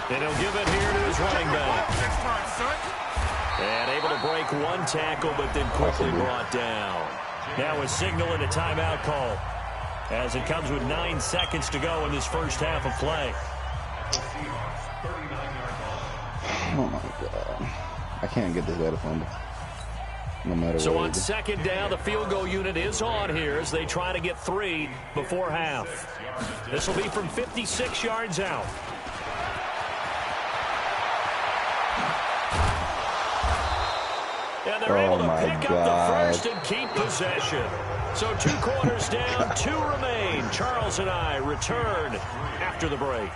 S3: And he'll give it here to his running back. And able to break one tackle, but then quickly brought down. Now a signal and a timeout call, as it comes with 9 seconds to go in this first half of play.
S2: Oh my God. I can't get this guy to fumble. No matter
S3: So
S2: what
S3: on second down, the field goal unit is on here as they try to get 3 before half. This will be from 56 yards out. And they're able to pick up the first and keep possession. So 2 quarters down, 2 remain. Charles and I return after the break.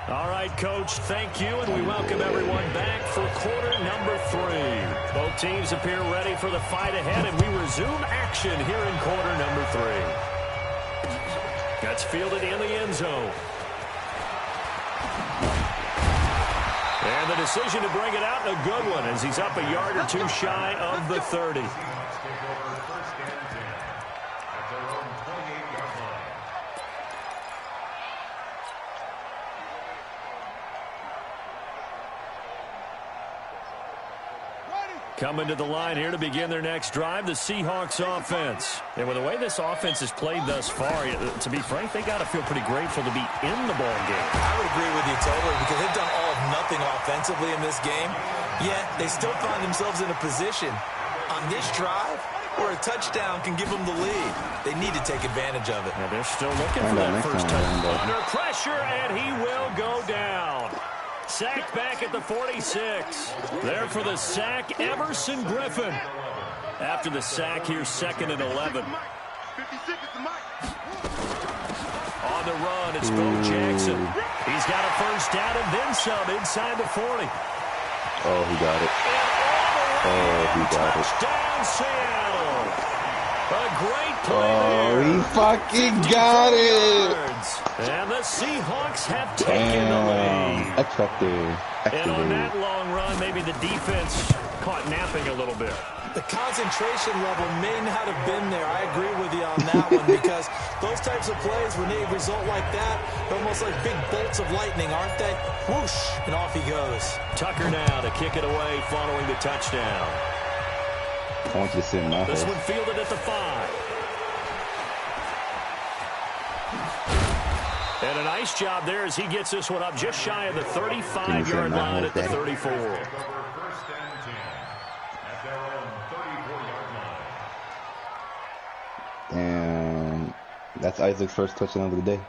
S3: All right, Coach, thank you, and we welcome everyone back for quarter number 3. Both teams appear ready for the fight ahead, and we resume action here in quarter number 3. That's fielded in the end zone. And the decision to bring it out, a good one, as he's up a yard or 2 shy of the 30. Coming to the line here to begin their next drive, the Seahawks offense. And with the way this offense has played thus far, to be frank, they got to feel pretty grateful to be in the ball game.
S4: I would agree with you totally, because they've done all of nothing offensively in this game, yet they still find themselves in a position on this drive where a touchdown can give them the lead. They need to take advantage of it.
S3: And they're still looking for that first touchdown. Under pressure, and he will go down. Sacked back at the 46. There for the sack, Everson Griffin. After the sack, here's 2nd and 11. On the run, it's Bo Jackson. He's got a first down and then some inside the 40.
S2: Oh, he got it. Oh, he got it.
S3: Touchdown, Seattle. A great play
S2: Oh,
S3: there.
S2: he fucking got it.
S3: And the Seahawks have taken the lead.
S2: X-Factor.
S3: And on that long run, maybe the defense caught napping a little bit.
S4: The concentration level may not have been there. I agree with you on that one, because those types of plays, when they result like that, they're almost like big bolts of lightning, aren't they? Whoosh, and off he goes.
S3: Tucker now to kick it away following the touchdown.
S2: I want you to sit in my
S3: This
S2: face.
S3: one fielded at the 5. And a nice job there as he gets this one up just shy of the 35-yard line at the 34.
S2: And that's Isaac's first touchdown of the day.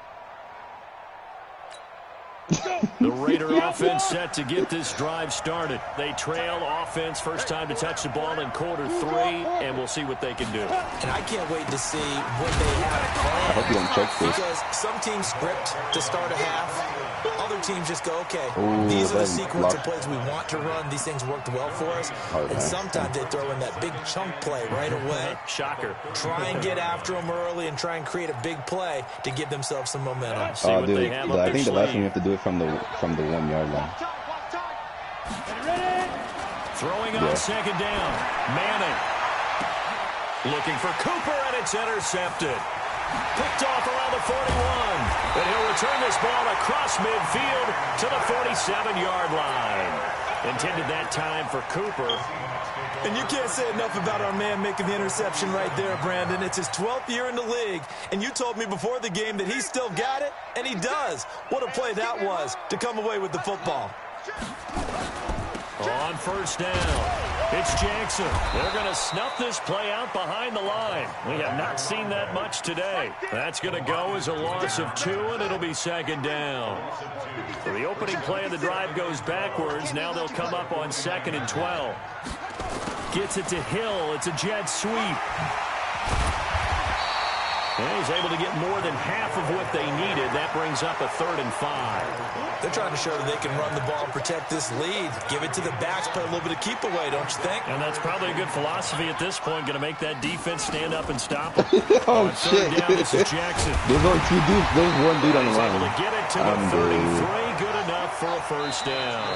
S3: The Raider offense set to get this drive started. They trail offense first time to touch the ball in quarter 3, and we'll see what they can do.
S4: And I can't wait to see what they have planned.
S2: I hope you don't choke this.
S4: Because some teams script to start a half. Other teams just go, okay,
S2: Ooh,
S4: these are the
S2: that
S4: sequence of
S2: block.
S4: plays we want to run. These things worked well for us.
S2: Okay.
S4: And sometimes they throw in that big chunk play right away.
S3: Shocker.
S4: Try and get after them early and try and create a big play to give themselves some momentum.
S3: See what
S2: Dude,
S3: they have up
S2: I
S3: their
S2: think the last
S3: sleeve.
S2: one you have to do it from the 1 yard line.
S3: Throwing on second down. Manning. Looking for Cooper, and it's intercepted. Picked off around the 41. And he'll return this ball across midfield to the 47-yard line. Intended that time for Cooper.
S4: And you can't say enough about our man making the interception right there, Brandon. It's his 12th year in the league, and you told me before the game that he still got it, and he does. What a play that was to come away with the football.
S3: On first down, it's Jackson. They're going to snuff this play out behind the line. We have not seen that much today. That's going to go as a loss of 2, and it'll be second down. So the opening play of the drive goes backwards. Now they'll come up on 2nd and 12. Gets it to Hill. It's a jet sweep. And he's able to get more than half of what they needed. That brings up a 3rd and 5.
S4: They're trying to show that they can run the ball and protect this lead. Give it to the backs, play a little bit of keep away, don't you think?
S3: And that's probably a good philosophy at this point. Going to make that defense stand up and stop them.
S2: Oh, shit.
S3: Down, this is Jackson.
S2: There's only 2 dudes. There's 1 dude on the
S3: He's able
S2: line.
S3: to get it to the 33. Good enough for a first down.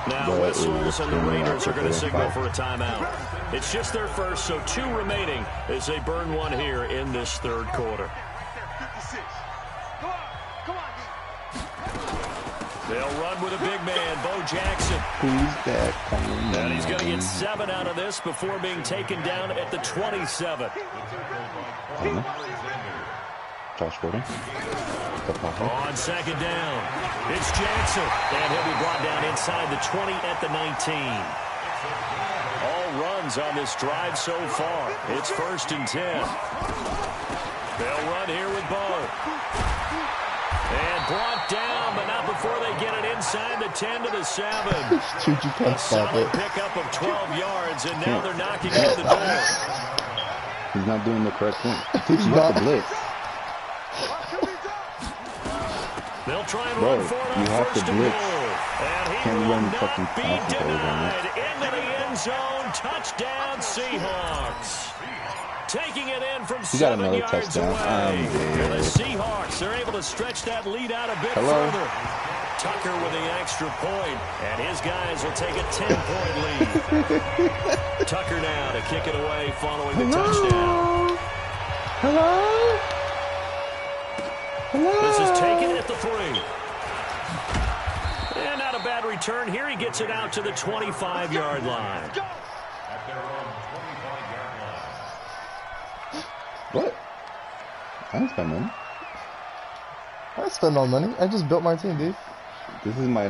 S3: Now whistles and the Raiders are going to signal for a timeout. It's just their first, so 2 remaining as they burn 1 here in this 3rd quarter. They'll run with a big man, Bo Jackson.
S2: Who's that coming?
S3: And he's going to get 7 out of this before being taken down at the 27.
S2: Josh Gordon.
S3: On second down, it's Jackson. And he'll be brought down inside the 20 at the 19. All runs on this drive so far. It's 1st and 10. They'll run here with Bo. And brought down, but not before they get it inside the 10 to the 7.
S1: Chuchi can't stop
S3: Solid
S1: it.
S3: pickup of 12 yards, and now they're knocking on the door.
S2: He's not doing the correct thing. Tucci got the blitz.
S3: They'll try and
S2: Bro,
S3: run for it
S2: you
S3: on
S2: have to
S3: 1st and
S2: blitz.
S3: goal. And he
S2: Can't
S3: will
S2: run
S3: not
S2: fucking
S3: be
S2: passes over
S3: denied. Into the end zone. Touchdown, Seahawks. Taking it in from
S2: He got
S3: 7
S2: another
S3: yards
S2: touchdown.
S3: away.
S2: I'm
S3: And the
S2: dead.
S3: Seahawks, they're able to stretch that lead out a bit
S2: Hello?
S3: further. Tucker with the extra point, and his guys will take a 10-point lead. Tucker now to kick it away following the touchdown.
S2: Hello?
S3: This is taken at the 3. And not a bad return here. He gets it out to the 25-yard line.
S6: At their own 25-yard line.
S2: What? I didn't spend money.
S1: I didn't spend no money. I just built my team, dude.
S2: This is my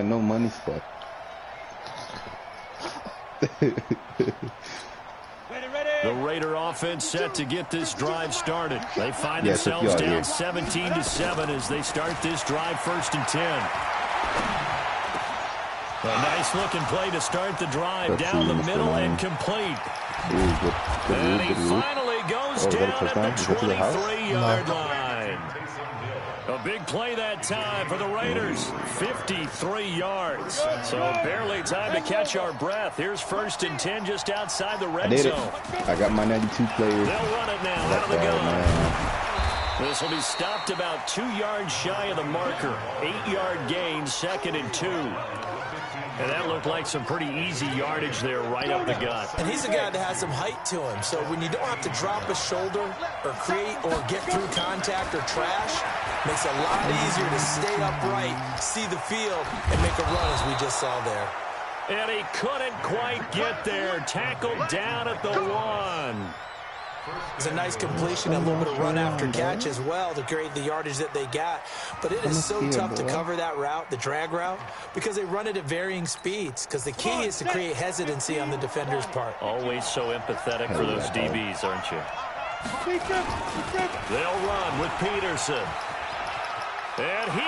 S2: no money spot.
S3: The Raider offense set to get this drive started. They find
S2: Yeah, check
S3: themselves
S2: you out
S3: down
S2: here.
S3: 17-7 as they start this drive 1st and 10. A nice-looking play to start the drive.
S2: Let's
S3: Down
S2: see,
S3: the
S2: Mr.
S3: middle
S2: Ryan.
S3: and complete.
S2: Good
S3: And he
S2: move.
S3: finally goes
S2: Oh, is that a
S3: down
S2: touchdown?
S3: at the
S2: Is that to the house?
S3: 23-yard line. A big play that time for the Raiders. 53 yards. So barely time to catch our breath. Here's 1st and 10 just outside the
S2: I
S3: red
S2: did it.
S3: zone.
S2: I got my 92 players.
S3: They'll run it now out of the
S2: Oh,
S3: gun.
S2: man.
S3: This will be stopped about 2 yards shy of the marker. 8-yard gain, 2nd and 2. And that looked like some pretty easy yardage there right up the gut.
S4: And he's a guy that has some height to him. So when you don't have to drop a shoulder or create or get through contact or trash, makes it a lot easier to stay upright, see the field, and make a run as we just saw there.
S3: And he couldn't quite get there. Tackled down at the 1.
S4: It's a nice completion, a little bit of run after catch as well to create the yardage that they got. But it is so tough to cover that route, the drag route, because they run it at varying speeds. Because the key is to create hesitancy on the defender's part.
S3: Always so empathetic for those DBs, aren't you? They'll run with Peterson. And he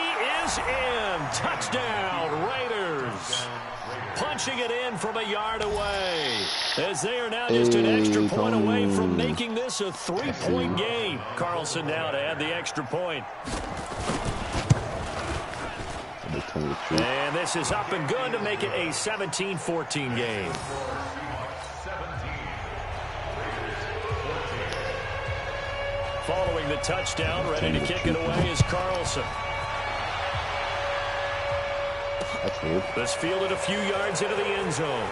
S3: is in. Touchdown, Raiders. Punching it in from a yard away. As they are now just an extra point away from making this a three-point game. Carlson now to add the extra point. And this is up and good to make it a 17-14 game. Following the touchdown, ready to kick it away is Carlson. This fielded a few yards into the end zone.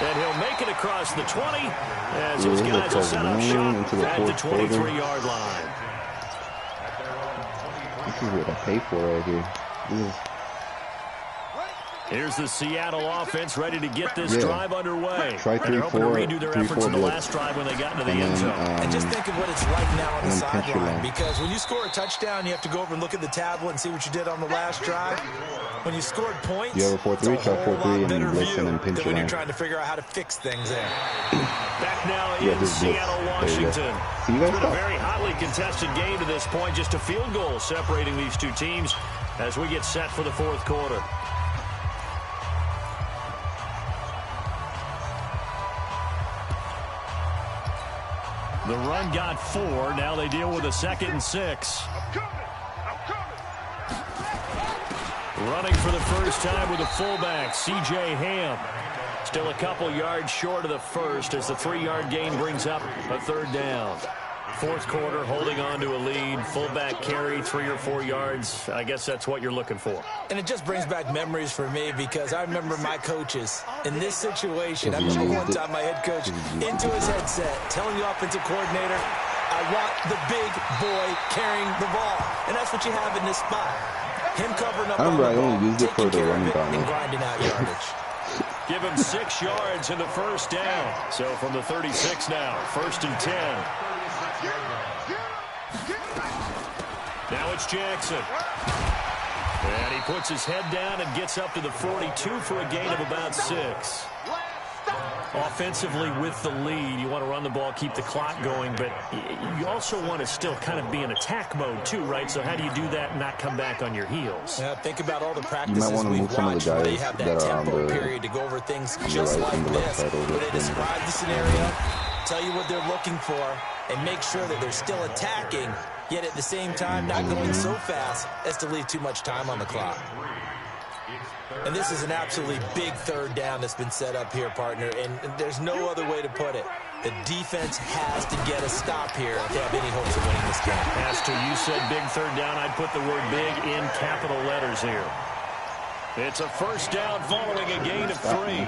S3: And he'll make it across the 20 as his guys will set up shop at the 23-yard line.
S2: This is what I pay for right here.
S3: Here's the Seattle offense ready to get this drive underway.
S2: Try 3-4,
S3: and they're hoping to redo their efforts in the last drive when they got into the end zone.
S4: And just think of what it's like now on the sideline. Because when you score a touchdown, you have to go over and look at the tablet and see what you did on the last drive. When you scored points,
S2: you have a 4-3, try 4-3, and listen and pinch
S4: when you're trying to figure out how to fix things there.
S3: Back now in Seattle, Washington. It's been a very hotly contested game to this point. Just a field goal separating these two teams as we get set for the fourth quarter. The run got 4. Now they deal with a 2nd and 6. Running for the first time with a fullback, C.J. Ham. Still a couple yards short of the first as the 3-yard gain brings up a 3rd down. Fourth quarter, holding on to a lead. Fullback carry, 3 or 4 yards. I guess that's what you're looking for.
S4: And it just brings back memories for me because I remember my coaches in this situation. I remember one time my head coach into his headset telling the offensive coordinator, I want the big boy carrying the ball. And that's what you have in this spot. Him covering up on the ball, taking care of it, and grinding out yardage.
S3: Give him 6 yards in the first down. So from the 36 now, 1st and 10. Now it's Jackson. And he puts his head down and gets up to the 42 for a gain of about 6. Offensively with the lead, you want to run the ball, keep the clock going, but you also want to still kind of be in attack mode too, right? So how do you do that and not come back on your heels?
S4: Yeah, think about all the practices we've watched where they have that tempo period to go over things just like this, where they describe the scenario, tell you what they're looking for, and make sure that they're still attacking, yet at the same time not going so fast as to leave too much time on the clock. And this is an absolutely big 3rd down that's been set up here, partner, and there's no other way to put it. The defense has to get a stop here if they have any hopes of winning this game.
S3: As to you said big 3rd down, I'd put the word big in capital letters here. It's a 1st down following a gain of 3.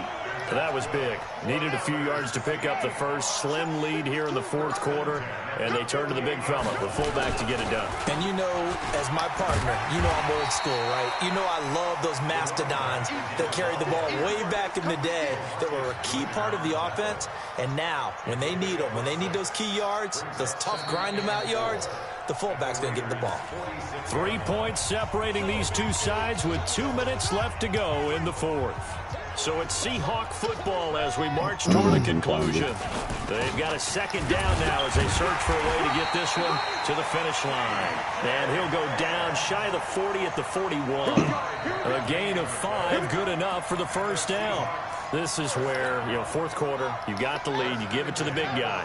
S3: That was big. Needed a few yards to pick up the first. Slim lead here in the 4th quarter, and they turn to the big fella, the fullback, to get it done.
S4: And you know, as my partner, you know I'm old school, right? You know I love those mastodons that carried the ball way back in the day that were a key part of the offense. And now, when they need them, when they need those key yards, those tough grind-them-out yards, the fullback's going to get the ball.
S3: 3 points separating these two sides with 2 minutes left to go in the 4th. So it's Seahawk football as we march toward a conclusion. They've got a 2nd down now as they search for a way to get this one to the finish line. And he'll go down shy of the 40 at the 41. A gain of 5, good enough for the 1st down. This is where, 4th quarter, you got the lead, you give it to the big guy.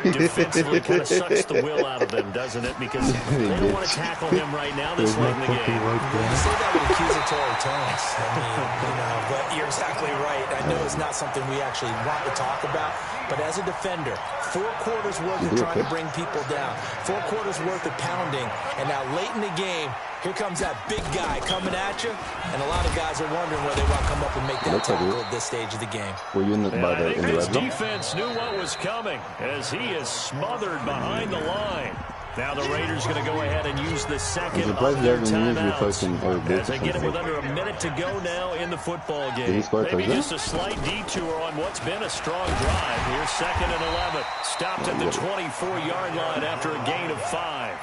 S3: Defensively kind of sucks the will out of them, doesn't it? Because they don't want to tackle him right now this late in the game.
S4: You say that with accusatory tones. I mean, but you're exactly right. I know it's not something we actually want to talk about, but as a defender, 4 quarters worth of trying to bring people down, 4 quarters worth of pounding, and now late in the game, here comes that big guy coming at you, and a lot of guys are wondering whether they want to come up and make that tackle at this stage of the game.
S2: Were you in the
S3: his defense knew what was coming as he is smothered behind the line. Now the Raiders going to go ahead and use the 2nd of their timeouts as they get it with under a minute to go now in the football game. Maybe just a slight detour on what's been a strong drive. Here's 2nd and 11. Stopped at the 24-yard line after a gain of 5.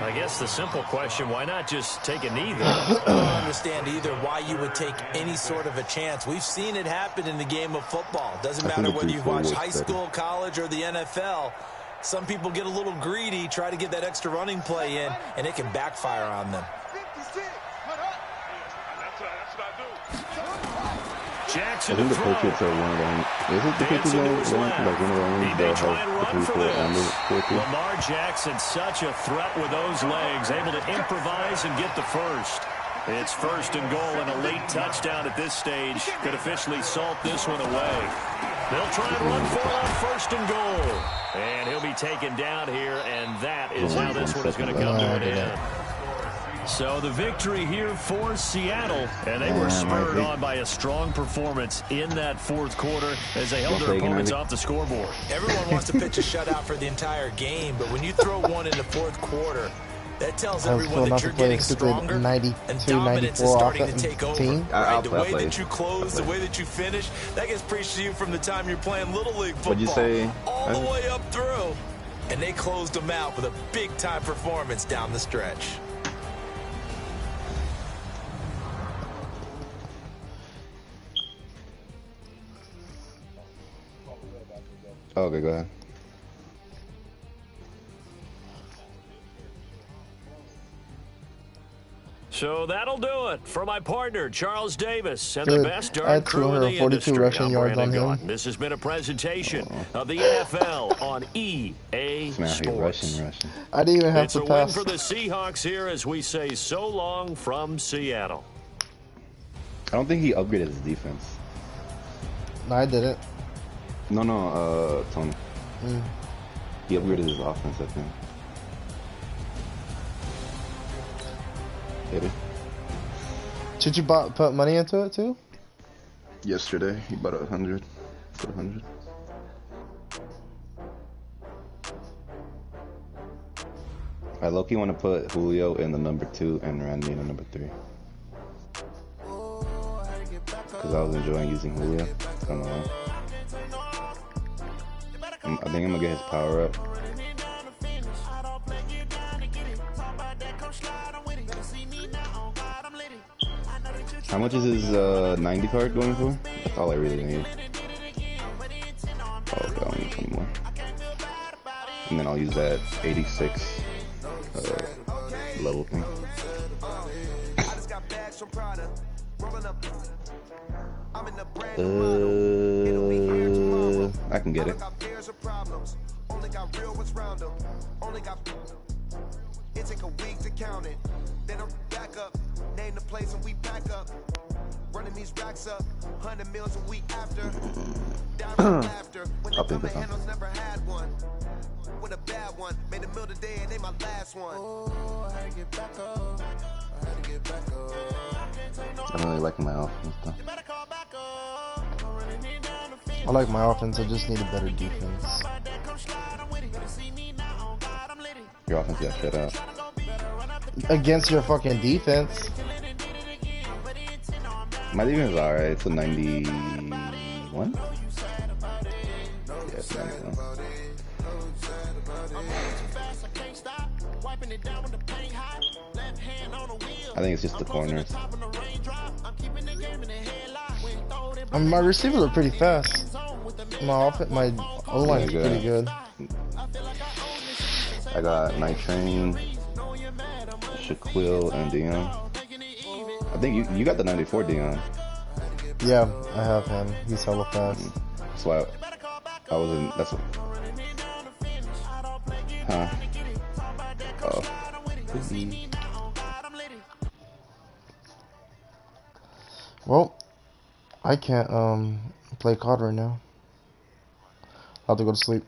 S3: I guess the simple question, why not just take a knee there?
S4: I don't understand either why you would take any sort of a chance. We've seen it happen in the game of football. Doesn't matter whether you've watched high school, college, or the NFL. Some people get a little greedy, try to get that extra running play in, and it can backfire on them.
S2: I think the Patriots are one of them. Is it the Patriots like one of the ones that have the 3-4 and the 4-2?
S3: Lamar Jackson, such a threat with those legs, able to improvise and get the first. It's first and goal, and a late touchdown at this stage could officially salt this one away. They'll try and run for it on first and goal. And he'll be taken down here, and that is how this one is going to come to an end. So the victory here for Seattle, and they were spurred on by a strong performance in that fourth quarter as they held their opponents off the scoreboard.
S4: Everyone wants to pitch a shutout for the entire game, but when you throw one in the fourth quarter, that tells everyone that you're getting stronger and dominance is starting to take over. Right? The way that you close, the way that you finish, that gets preached to you from the time you're playing Little League football.
S2: What'd you say?
S4: All the way up through. And they closed them out with a big-time performance down the stretch.
S2: Okay, go ahead.
S3: So that'll do it for my partner, Charles Davis, and the best darn crew in the
S1: 242
S3: industry.
S1: rushing
S3: I'm
S1: yards
S3: Brandon
S1: on him.
S3: Gaudin. This has been a presentation of the NFL on EA Sports.
S2: Rushing.
S1: I didn't even have
S3: It's
S1: to
S3: a
S1: pass.
S3: win for the Seahawks here as we say so long from Seattle.
S2: I don't think he upgraded his defense.
S1: No, I didn't.
S2: No, Tony. He upgraded his offense, I think. Did he?
S1: Did you put money into it too?
S2: Yesterday, he bought 100. Put 100. I low-key want to put Julio in the number 2 and Randy in the number 3. Because I was enjoying using Julio. I don't know. I think I'm going to get his power up. How much is his 90 card going for? That's all I really need. Oh, okay, I'll need 20 more. And then I'll use that 86 level thing. I can get it. It take a week to count it. Then I'm back up. Name the place and we pack up. Running these racks up. 100 meals a week after. Down after. When they come handles never had one. With a bad one. Made a meal today and they my last one. Oh, I had to get back up. I don't really like my offense though.
S1: I like my offense, I just need a better defense.
S2: Your offense got shut out.
S1: Against your fucking defense.
S2: My defense is alright, it's a 91? Yeah, it's 91. I think it's just the corners.
S1: My receivers are pretty fast. My O-line is pretty good.
S2: I got Night Train, Shaquille, and Dion. I think you got the 94 Dion.
S1: Yeah, I have him. He's hella fast.
S2: That's why I was in. That's what. Huh? Oh.
S1: Well, I can't play COD right now. I have to go to sleep.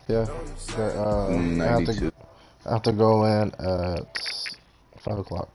S1: Yeah, I have to go in at 5 o'clock.